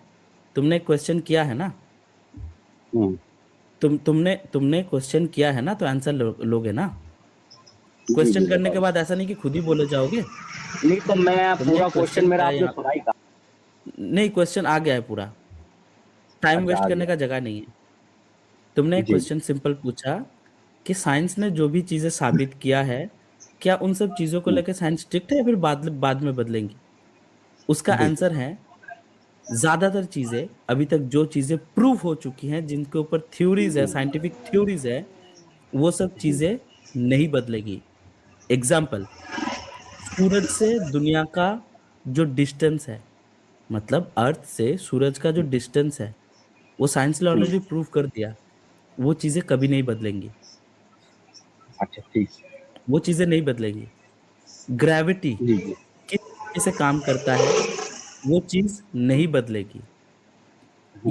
तुमने क्वेश्चन किया है ना, तुमने क्वेश्चन किया है ना, तो आंसर लोगे ना। क्वेश्चन करने के बाद ऐसा नहीं कि खुद ही बोले जाओगे। नहीं तो मैं पूरा क्वेश्चन मेरा आपने सुनाई का नहीं, क्वेश्चन आ गया है पूरा, टाइम वेस्ट करने का जगह नहीं है। तुमने क्वेश्चन सिंपल पूछा कि साइंस ने जो भी चीजें साबित किया है, क्या उन सब चीजों को लेकर साइंस स्ट्रिक्ट है या फिर बाद में बदलेंगी? उसका आंसर है ज्यादातर चीजें अभी तक जो चीजें प्रूव हो चुकी हैं, जिनके ऊपर थ्योरीज है, साइंटिफिक थ्योरीज है, वो सब चीजें नहीं बदलेगी। एग्जाम्पल, सूरज से दुनिया का जो डिस्टेंस है, मतलब अर्थ से सूरज का जो डिस्टेंस है, वो साइंस ने ऑलरेडी प्रूव कर दिया। वो चीजें कभी नहीं बदलेंगी। अच्छा, ठीक, वो चीजें नहीं बदलेंगी। ग्रेविटी किस तरीके से काम करता है, वो चीज नहीं बदलेगी।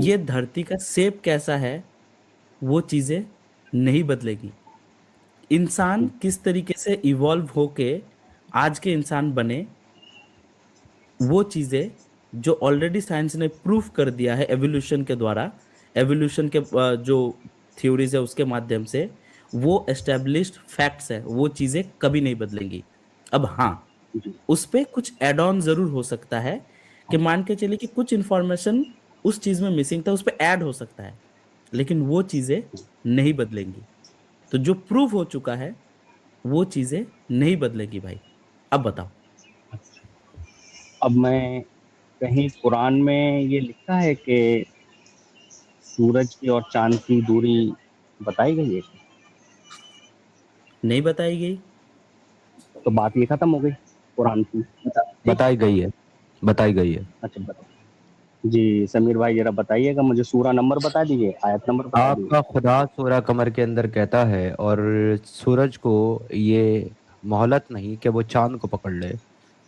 ये धरती का शेप कैसा है, वो चीजें नहीं बदलेगी। इंसान किस तरीके से इवॉल्व होके आज के इंसान बने, वो चीजें जो ऑलरेडी साइंस ने प्रूफ कर दिया है एवोल्यूशन के द्वारा, एवोल्यूशन के जो थ्योरीज है उसके माध्यम से, वो एस्टेब्लिश्ड फैक्ट्स है, वो चीजें कभी नहीं बदलेंगी। अब हाँ, उस पे कुछ एड ऑन जरूर हो सकता है कि मान के चलिए कि कुछ इंफॉर्मेशन उस चीज में मिसिंग था, उस पे ऐड हो सकता है, लेकिन वो चीजें नहीं बदलेंगी। तो जो प्रूफ हो चुका है वो चीजें नहीं बदलेगी भाई। अब बताओ। अब मैं कहीं कुरान में ये लिखा है कि सूरज की और चांद की दूरी बताई गई है? नहीं बताई गई तो बात ये खत्म हो गई कुरान की। बताई गई है, बताई गई है। अच्छा बताओ जी। समीर भाई जरा बताइएगा, मुझे सूरा नंबर बता दीजिए, आयत नंबर बता दीजिए। आपका खुदा सूरह कमर के अंदर कहता है, और सूरज को ये मोहलत नहीं कि वो चांद को पकड़ ले,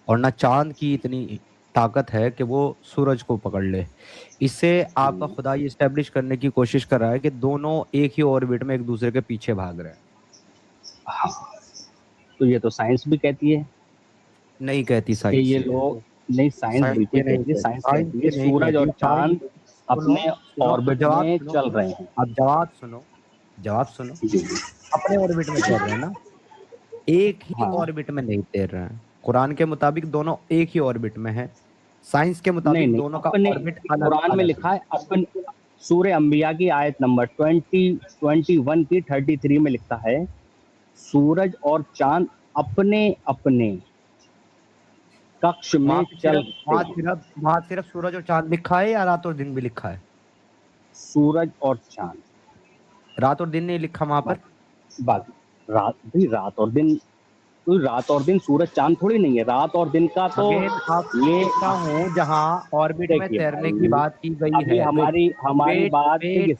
और ना चांद की इतनी ताकत है कि वो सूरज को पकड़ ले। इससे आपका खुदा ये एस्टेब्लिश करने की कोशिश कर रहा है कि दोनों एक ही ऑर्बिट में एक दूसरे के पीछे भाग रहे हैं। हाँ, तो ये तो साइंस भी कहती है। नहीं कहती कि साइंस ये लोग नहीं, साइंस बिल्कुल कहती है, साइंस कहती है सूरज और चांद अपने ऑर्बिट में चल रहे हैं। अब जवाब सुनो, जवाब सुनो। जी अपने ऑर्बिट में चल रहे हैं ना, एक ही हाँ। ऑर्बिट में नहीं तैर रहे हैं। कुरान के मुताबिक दोनों एक ही ऑर्बिट में है, साइंस के मुताबिक नहीं, दोनों का अपने ऑर्बिट कुरान में लिखा है, अपन सूर्य अंबिया की आयत नंबर 21 की 33 में लिखा है, सूरज और चांद अपने अपने कक्ष में चल। वहाँ सिर्फ सूरज और चांद लिखा है या रात और दिन भी लिखा है? सूरज और चांद, रात और दिन नहीं लिखा वहां पर। बाकी रात और दिन, तो रात और दिन सूरज चांद थोड़ी नहीं है। रात और दिन का तो ये हूँ जहाँ ऑर्बिट में तैरने की बात की गई अभी है। हमारी बात देखिए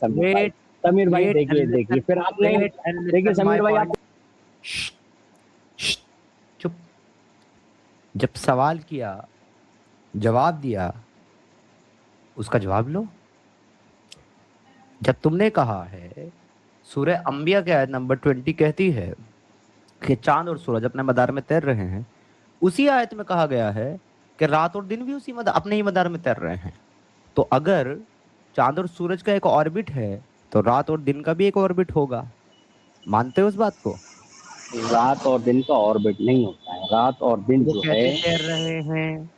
समीर भाई देखिए फिर आपने देखिए समीर भाई आप चुप। जब सवाल किया, जवाब दिया, उसका जवाब लो। जब तुमने कहा है, सूरह अंबिया के आयत नंबर 20 कहती है कि चांद और सूरज अपने मदार में तैर रहे हैं, उसी आयत में कहा गया है कि रात और दिन भी उसी अपने ही मदार में तैर रहे हैं। तो अगर चांद और सूरज का एक ऑर्बिट है तो रात और दिन का भी एक ऑर्बिट होगा। मानते हो उस बात को? रात और दिन का ऑर्बिट नहीं होता है। रात और दिन जो है तैर रहे हैं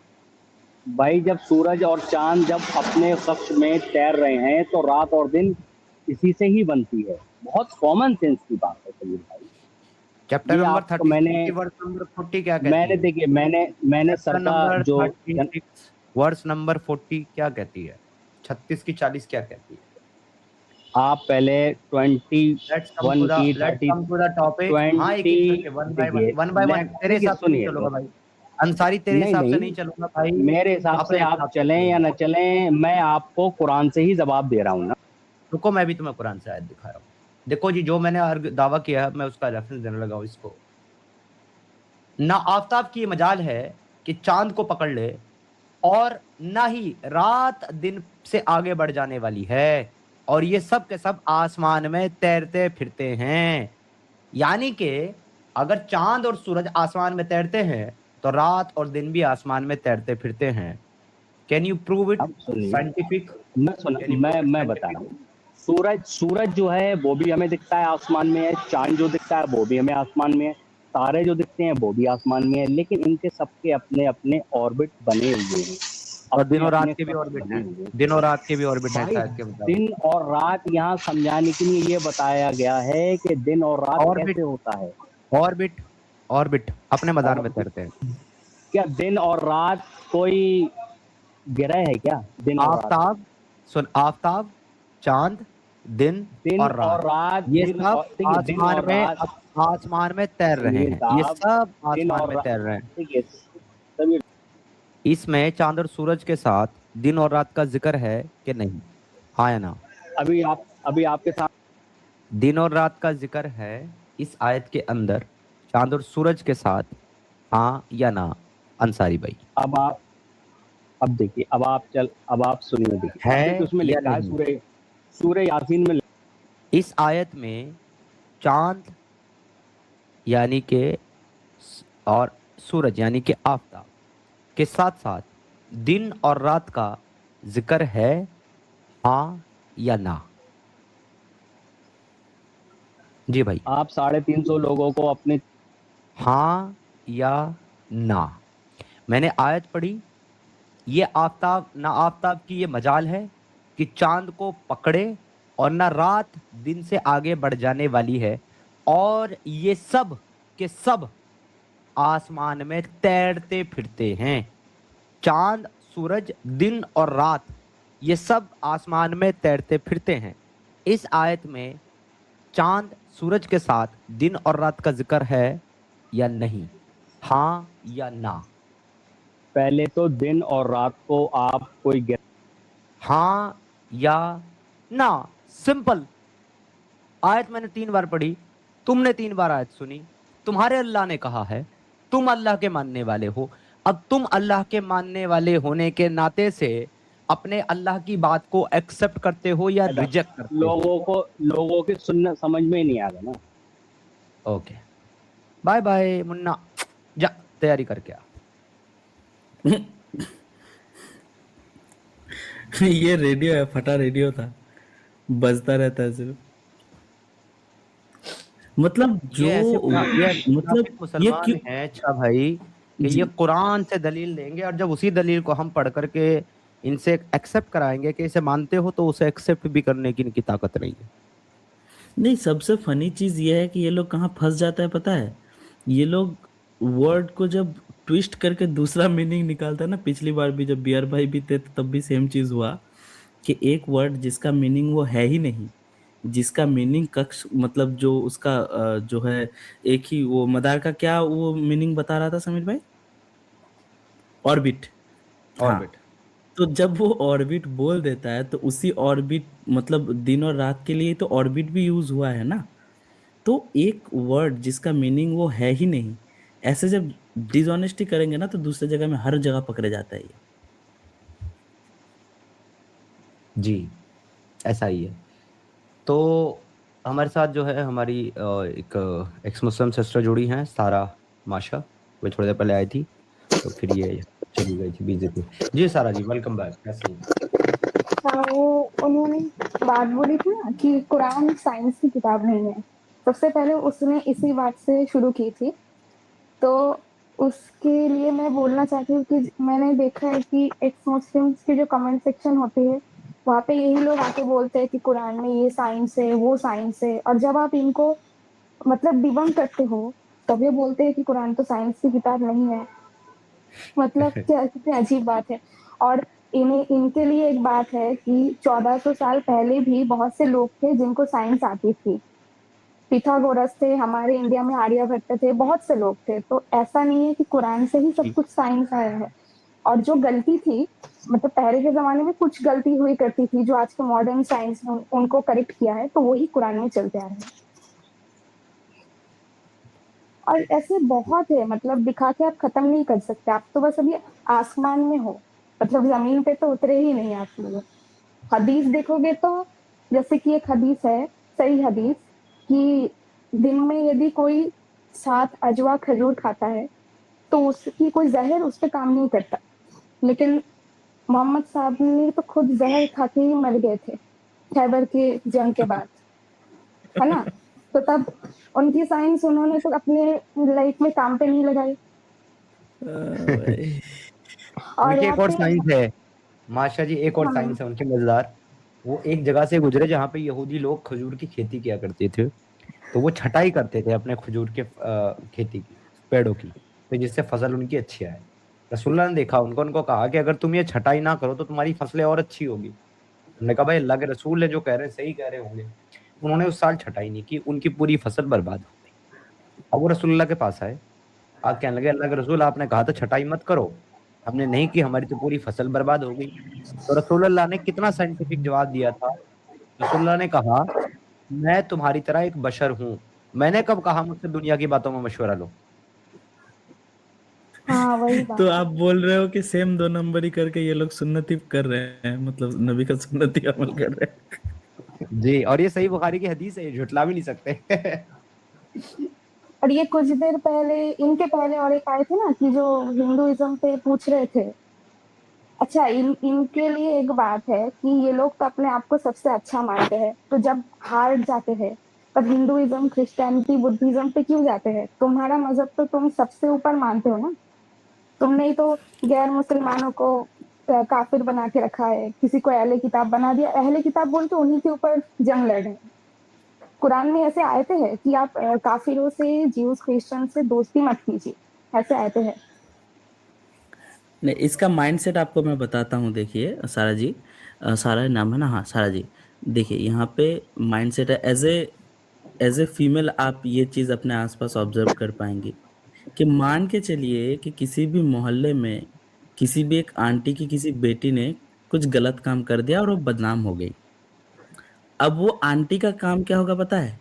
भाई, जब सूरज और चांद जब अपने कक्ष में तैर रहे हैं तो रात और दिन इसी से ही बनती है। बहुत कॉमन सेंस की बात है समीर भाई। चैप्टर नंबर 30 वर्स नंबर 40 क्या कहती मैंने है? देखिए मैंने सरकार जो वर्स नंबर 40 क्या कहती है? 36 की 40 क्या कहती है? आप पहले 21 की 30 वन बाय वन तेरे हिसाब से नहीं चलूंगा भाई, अंसारी तेरे हिसाब से नहीं चलूंगा भाई। मेरे हिसाब से आप चलें या न चलें, मैं आपको कुरान से ही जवाब दे रहा हूँ ना। रुको, मैं भी तुम्हें कुरान से आयत दिखा रहा हूँ। देखो जी, जो मैंने दावा किया है मैं उसका रेफरेंस देने लगा हूँ इसको। ना आफताब की मजाल है कि चांद को पकड़ ले, और ना ही रात दिन से आगे बढ़ जाने वाली है, और ये सब के सब आसमान में तैरते फिरते हैं। यानी कि अगर चांद और सूरज आसमान में तैरते हैं तो रात और दिन भी आसमान में तैरते फिरते हैं। Can you prove it scientific? मैं बता रहा हूँ। सूरज जो है वो भी हमें दिखता है आसमान में है, चांद जो दिखता है वो भी हमें आसमान में है, तारे जो दिखते हैं वो भी आसमान में है, लेकिन इनके सबके अपने अपने ऑर्बिट बने हुए हैं। और दिन और रात के भी ऑर्बिट हैं। दिन और रात के भी ऑर्बिट हैं शायद के मुताबिक। दिन और रात यहाँ समझाने के लिए ये बताया गया है कि दिन और रात कैसे होता है। ऑर्बिट अपने मदार में तैरते हैं। क्या दिन और रात कोई ग्रह है क्या? दिन और आफताब, सुन, आफताब, चांद, दिन और रात, ये सब आसमान में तैर रहे हैं। ये सब आसमान में तैर रहे हैं। इसमें चांद और सूरज के साथ दिन और रात का जिक्र है कि नहीं? हाँ या ना? अभी आपके साथ दिन और रात का जिक्र है इस आयत के अंदर, चांद और सूरज के साथ, हाँ या ना अंसारी भाई? अब देखिए, अब आप सुनिए, देखिए है उसमें लिखा है सूरह यासीन में, इस आयत में चांद यानी कि और सूरज यानी कि आफताब के साथ साथ दिन और रात का जिक्र है, हाँ या ना? जी भाई, आप 350 लोगों को अपने, हाँ या ना? मैंने आयत पढ़ी, ये आफताब ना आफताब की ये मजाल है कि चांद को पकड़े और ना रात दिन से आगे बढ़ जाने वाली है, और ये सब के सब आसमान में तैरते फिरते हैं। चांद, सूरज, दिन और रात ये सब आसमान में तैरते फिरते हैं। इस आयत में चांद सूरज के साथ दिन और रात का जिक्र है या नहीं, हाँ या ना? पहले तो दिन और रात को आप कोई हाँ या ना? सिंपल। आयत मैंने 3 बार पढ़ी, तुमने 3 बार आयत सुनी, तुम्हारे अल्लाह ने कहा है, तुम अल्लाह के मानने वाले हो। अब तुम अल्लाह के मानने वाले होने के नाते से अपने अल्लाह की बात को एक्सेप्ट करते हो या रिजेक्ट करते हो? लोगों की सुनना समझ में ही नहीं आ रहा ना। ओके, बाय बाय मुन्ना, जा तैयारी करके आ। ये रेडियो है, फटा रेडियो था, बजता रहता है सिर्फ। मतलब जो मतलब ये मुसलमान क्यों है अच्छा भाई कि ये कुरान से दलील देंगे, और जब उसी दलील को हम पढ़ करके इनसे एक्सेप्ट कराएंगे कि इसे मानते हो, तो उसे एक्सेप्ट भी करने की इनकी ताकत नहीं है। नहीं, सबसे फनी चीज ये है कि ये लोग कहाँ फंस जाता है पता है? ये लोग वर्ड को जब ट्विस्ट करके दूसरा मीनिंग निकालता है ना, पिछली बार भी जब बियर भाई भी थे तब भी सेम चीज हुआ कि एक वर्ड जिसका मीनिंग वो है ही नहीं, जिसका मीनिंग कक्ष मतलब जो उसका जो है एक ही, वो मदार का क्या वो मीनिंग बता रहा था समीर भाई? ऑर्बिट। ऑर्बिट। तो जब वो ऑर्बिट बोल देता है तो उसी ऑर्बिट मतलब दिन और रात के लिए तो ऑर्बिट भी यूज हुआ है ना। तो एक वर्ड जिसका मीनिंग वो है ही नहीं, ऐसे जब डिसऑनेस्टी करेंगे ना तो दूसरी जगह में हर जगह पकड़े जाता है ये। जी, ऐसा ही है। तो हमारे साथ जो है हमारी एक एक्स मुस्लिम सिस्टर जुड़ी हैं, सारा माशा, वो थोड़ी देर पहले आई थी, तो फिर ये चली गई थी बीजेपी। जी सारा जी, वेलकम बैक, कैसे हैं? वो उन्होंने बात बोली थी ना कि कुरान साइंस की किताब नहीं है, सबसे पहले उसने इसी बात से शुरू की थी। तो उसके लिए मैं बोलना चाहती हूँ कि मैंने देखा है कि एक्स मुस्लिम्स की जो कमेंट सेक्शन होती है, वहाँ पे यही लोग आके बोलते हैं कि कुरान में ये साइंस है, वो साइंस है, और जब आप इनको मतलब डिबंक करते हो तब ये बोलते हैं कि कुरान तो साइंस की किताब नहीं है। मतलब क्या, कितनी अजीब बात है। और इनके लिए एक बात है कि 1400 साल पहले भी बहुत से लोग थे जिनको साइंस आती थी। पिथागोरस थे, हमारे इंडिया में आर्यभट्ट थे, बहुत से लोग थे। तो ऐसा नहीं है कि कुरान से ही सब कुछ साइंस आया है। और जो गलती थी, मतलब पहले के जमाने में कुछ गलती हुई करती थी जो आज के मॉडर्न साइंस ने उनको करेक्ट किया है, तो वही कुरान में चलते आ रहे हैं। और ऐसे बहुत है, मतलब दिखा के आप खत्म नहीं कर सकते। आप तो बस अभी आसमान में हो, मतलब जमीन पे तो उतरे ही नहीं आप लोग। हदीस देखोगे तो जैसे कि एक हदीस है, सही हदीस, कि दिन में यदि कोई 7 अजवा खजूर खाता है तो उसकी कोई जहर उस पर काम नहीं करता। लेकिन मोहम्मद साहब ने तो खुद जहर खा के ही मर गए थे खैबर के जंग के बाद, है ना। तो तब उनकी साइंस उन्होंने तो अपने लाइफ में काम पे नहीं लगाई। और उनकी एक और यहाँ साइंस है माशा जी, एक और हाँ, साइंस है उनके मजेदार। वो एक जगह से गुजरे जहाँ पे यहूदी लोग खजूर की खेती किया करते थे, तो वो छटाई करते थे अपने खजूर के खेती की, पेड़ों की, तो जिससे फसल उनकी अच्छी आए। रसूलुल्लाह ने देखा उनको, उनको कहा कि अगर तुम ये छटाई ना करो तो तुम्हारी फसलें और अच्छी होगी। उन्होंने कहा भाई अल्लाह के रसूल है, जो कह रहे हैं सही कह रहे होंगे। उन्होंने उस साल छटाई नहीं की, उनकी पूरी फसल बर्बाद हो गई। अब वो रसूलुल्लाह के पास आए, आप कहने लगे अल्लाह के रसूल आपने कहा था छटाई मत करो, हमने नहीं की, हमारी तो पूरी फसल बर्बाद हो गई। तो रसूलुल्लाह ने कितना साइंटिफिक जवाब दिया था। रसूलुल्लाह ने कहा मैं तुम्हारी तरह एक बशर हूँ, मैंने कब कहा मुझसे दुनिया की बातों में मशवरा लो। हाँ वही बात। तो आप बोल रहे हो कि सेम 2 नंबरी करके ये लोग सुन्नती कर रहे हैं, मतलब नबी का सुन्नती अमल कर रहे हैं। जी, और ये सही बुखारी की हदीस है, झुटला भी नहीं सकते। और ये कुछ देर पहले, इनके पहले और एक आए थे ना कि जो हिंदुइज्म पे पूछ रहे थे। अच्छा, इनके लिए एक बात है कि ये लोग तो अपने आप को सबसे अच्छा मानते हैं, तो जब हार जाते हैं तब हिंदुइज्म, क्रिश्चियनिटी, बुद्धिज्म पे क्यों जाते हैं? तुम्हारा मजहब तो तुम सबसे ऊपर मानते हो ना। तुमने ही तो गैर मुसलमानों को काफिर बना के रखा है, किसी को अहले किताब बना दिया। अहले किताब बोल के उन्हीं के ऊपर जंग लड़ रहे हैं। कुरान में ऐसे आयते हैं कि आप काफिरों से, ज्यूज, क्रिश्चियन से दोस्ती मत कीजिए, ऐसे आयते हैं। नहीं, इसका माइंडसेट आपको मैं बताता हूँ। देखिए सारा जी, सारा नाम है ना, हाँ सारा जी। देखिए यहाँ पे माइंडसेट है, एज ए फीमेल आप ये चीज़ अपने आसपास ऑब्जर्व कर पाएंगे कि मान के चलिए कि किसी भी मोहल्ले में किसी भी एक आंटी की किसी बेटी ने कुछ गलत काम कर दिया और वो बदनाम हो गई। अब वो आंटी का काम क्या होगा पता है?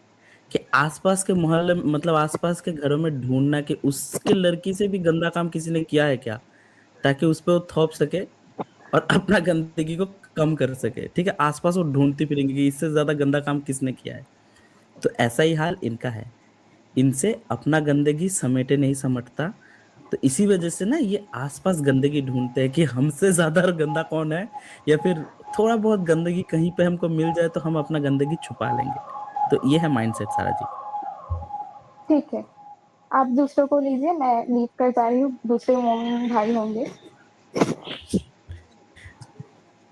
कि आसपास के मोहल्ले, मतलब आसपास के घरों में ढूंढना कि उसके लड़की से भी गंदा काम किसी ने किया है क्या, ताकि उस पे वो थोप सके और अपना गंदगी को कम कर सके। ठीक है, आसपास वो ढूंढती फिरेंगी कि इससे ज्यादा गंदा काम किसने किया है। तो ऐसा ही हाल इनका है, इनसे अपना गंदगी समेटे नहीं समटता, तो इसी वजह से ना ये आसपास गंदगी ढूंढते हैं कि हमसे ज्यादा गंदा कौन है, या फिर थोड़ा बहुत गंदगी कहीं पे हमको मिल जाए तो हम अपना गंदगी छुपा लेंगे। तो ये है माइंडसेट सारा जी। ठीक है, आप दूसरों को लीजिए, मैं लीव कर जा रही हूँ, दूसरे मोमिन भाई होंगे।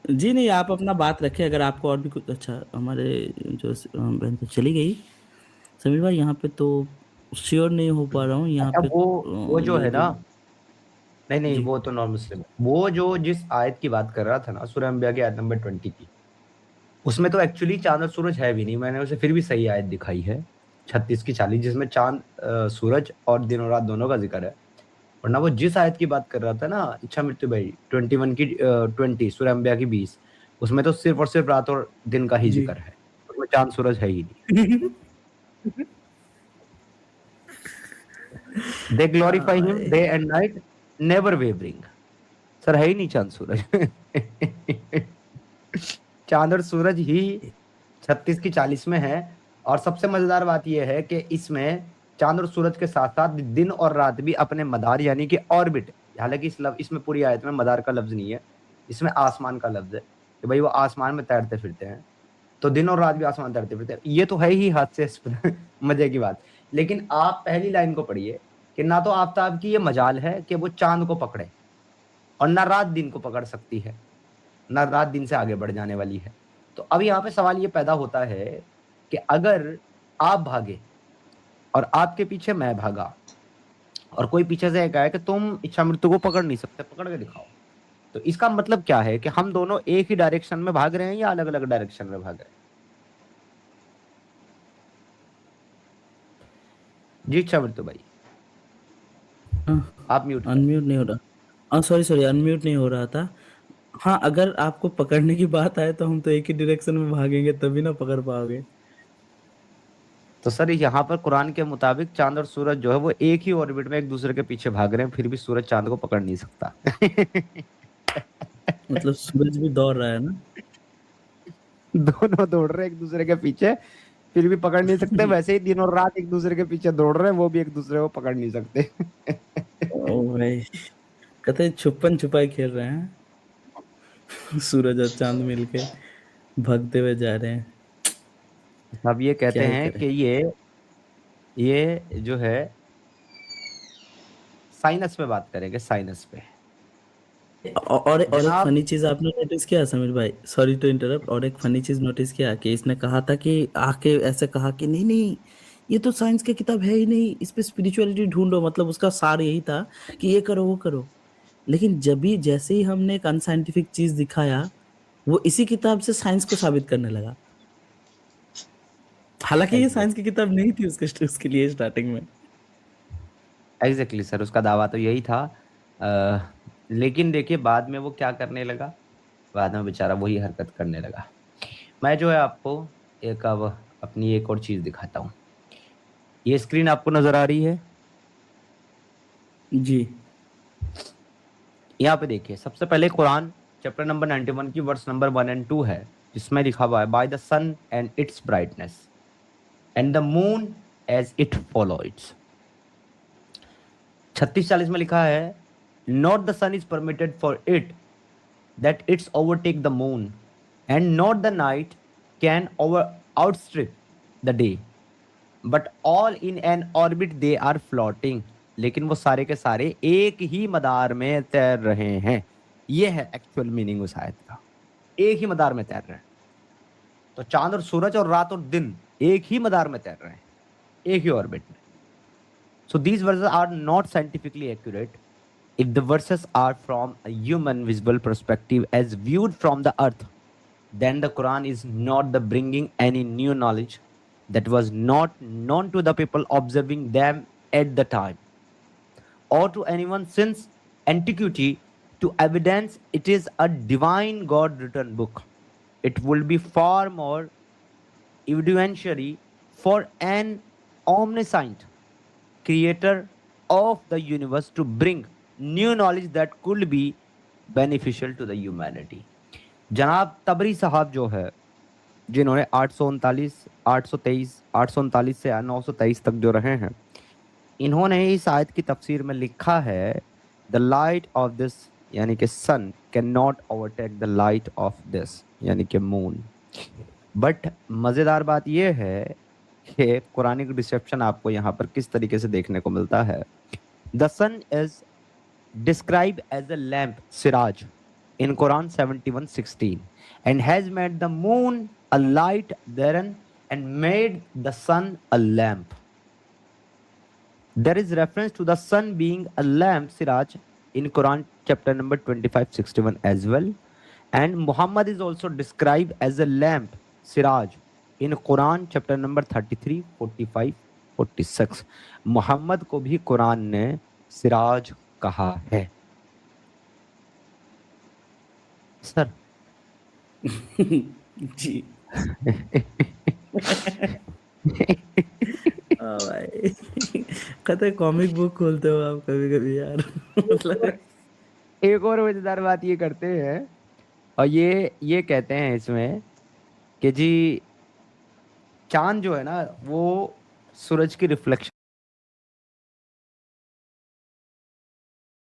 जी नहीं, आप अपना बात रखें। अगर आपको और भी कुछ, अच्छा हमारे जो बहन तो चली गई समीर भाई, यहाँ पे तो श्योर नहीं हो पा रहा हूँ यहाँ पे। वो जो है ना, नहीं जी। वो तो नॉन मुस्लिम है। वो जो जिस आयत की बात कर रहा था ना, सूरह अंबिया की आयत नंबर 20 की, उसमें तो एक्चुअली चांद और सूरज है भी नहीं। मैंने उसे फिर भी सही आयत दिखाई है 36 की 40, जिसमें चांद, सूरज और दिन और रात दोनों का जिक्र है। वरना वो जिस आयत की बात कर रहा था ना, इच्छा मृत्यु भाई 21 की 20 सूरह अंबिया की 20, उसमें तो सिर्फ और सिर्फ रात और दिन का ही जी। जिक्र है, उसमें चांद सूरज है ही नहीं। They glorify him day and night, never wavering. Sir है ही नहीं चांद सूरज। चांद और सूरज ही 36 की 40 में है। और सबसे मजेदार बात यह है कि इसमें चांद और सूरज के साथ साथ दिन और रात भी अपने मदार यानी कि ऑर्बिट, हालांकि इसमें पूरी आयत में मदार का लफ्ज नहीं है, इसमें आसमान का लफ्ज है कि भाई वो आसमान में तैरते फिरते हैं, तो दिन और रात भी आसमान तैरते फिरते हैं। ये तो है ही हास्य मजे की बात। लेकिन आप पहली लाइन को पढ़िए कि ना तो आफताब की ये मजाल है कि वो चांद को पकड़े, और ना रात दिन को पकड़ सकती है, ना रात दिन से आगे बढ़ जाने वाली है। तो अब यहाँ पे सवाल ये पैदा होता है कि अगर आप भागे और आपके पीछे मैं भागा, और कोई पीछे से कहा कि तुम इच्छा मृत्यु को पकड़ नहीं सकते, पकड़ के दिखाओ, तो इसका मतलब क्या है कि हम दोनों एक ही डायरेक्शन में भाग रहे हैं या अलग अलग डायरेक्शन में भाग रहे हैं? जी इच्छा मृत्यु भाई, आप म्यूट अनम्यूट नहीं हो रहा। सॉरी अनम्यूट नहीं हो रहा था। हाँ, अगर आपको पकड़ने की बात आए तो हम तो एक ही डायरेक्शन में भागेंगे, तभी ना पकड़ पाओगे। तो सर यहाँ पर कुरान के मुताबिक चांद और सूरज जो है वो एक ही ऑर्बिट में एक दूसरे के पीछे भाग रहे हैं, फिर भी सूरज चांद को पकड़ नहीं सकता। मतलब सूरज भी दौड़ रहा है ना, दोनों दौड़ रहे हैं एक दूसरे के पीछे, फिर भी पकड़ नहीं सकते। वैसे ही दिन और रात एक दूसरे के पीछे दौड़ रहे हैं, वो भी एक दूसरे को पकड़ नहीं सकते। ओ भाई, कहते छुपन छुपाई खेल रहे हैं, सूरज और चांद मिलके भागते हुए जा रहे हैं। अब ये कहते हैं कि ये जो है साइनस पे बात करेंगे, साइनस पे। और एक फनी चीज आपने नोटिस किया समीर भाई, सॉरी टू इंटरप्ट, और एक फनी चीज नोटिस किया कि इसने कहा था कि आके ऐसे कहा कि नहीं ये तो साइंस की किताब है ही नहीं, इस पे स्पिरिचुअलिटी ढूंढो। मतलब उसका सार यही था कि ये करो वो करो। लेकिन जैसे ही हमने एक अनसाइंटिफिक चीज दिखाया, वो इसी किताब से साइंस को साबित करने लगा। हालांकि ये साइंस की किताब नहीं थी उसके लिए स्टार्टिंग में। एग्जैक्टली सर, उसका दावा तो यही था। लेकिन देखिए बाद में वो क्या करने लगा, बाद में बेचारा वही हरकत करने लगा। मैं जो है आपको अब अपनी एक और चीज दिखाता हूँ। ये स्क्रीन आपको नजर आ रही है जी? यहाँ पे देखिए, सबसे पहले कुरान चैप्टर नंबर 91 की वर्स नंबर 1 और 2 है, जिसमें लिखा हुआ है by the sun and its brightness and the moon as it follow its. 36-40 में लिखा है not the sun is permitted for it that its overtake the moon and not the night can outstrip the day but all in an orbit they are floating. लेकिन वो सारे के सारे एक ही मदार में तैर रहे हैं। ये है एक्चुअल मीनिंग उस आयत का, एक ही मदार में तैर रहे हैं। तो चांद और सूरज और रात और दिन एक ही मदार में तैर रहे हैं, एक ही ऑर्बिट में। So these verses are not scientifically accurate. If the verses are from a human visible perspective as viewed from the earth, then the Quran is not the bringing any new knowledge that was not known to the people observing them at the time, or to anyone since antiquity. To evidence it is a divine God written book. It will be far more evidentiary for an omniscient creator of the universe to bring new knowledge that could be beneficial to the humanity. जनाब तबरी साहब जो है, जिन्होंने 839, 823, 839 से 923 तक जो रहे हैं, इन्होंने इस आयत की तफसीर में लिखा है द लाइट ऑफ दिस यानी कि sun can not overtake the light of this यानी कि मून। बट मज़ेदार बात यह है कि कुरानिक डिसेप्शन आपको यहाँ पर किस तरीके से देखने को मिलता है। The sun is describe as a lamp सिराज in Quran 71:16 and has made the moon a light therein and made the sun a lamp. There is reference to the sun being a lamp siraj in Quran chapter number 25:61 as well, and Muhammad is also described as a lamp siraj in Quran chapter number 33, 45, 46. Mohammad को भी कुरान ने सिराज कहा है। Sir जी भाई कहते comic book खोलते हो आप कभी कभी यार। मतलब एक और मजेदार बात ये करते हैं और ये कहते हैं इसमें कि जी चांद जो है ना वो सूरज की रिफ्लेक्शन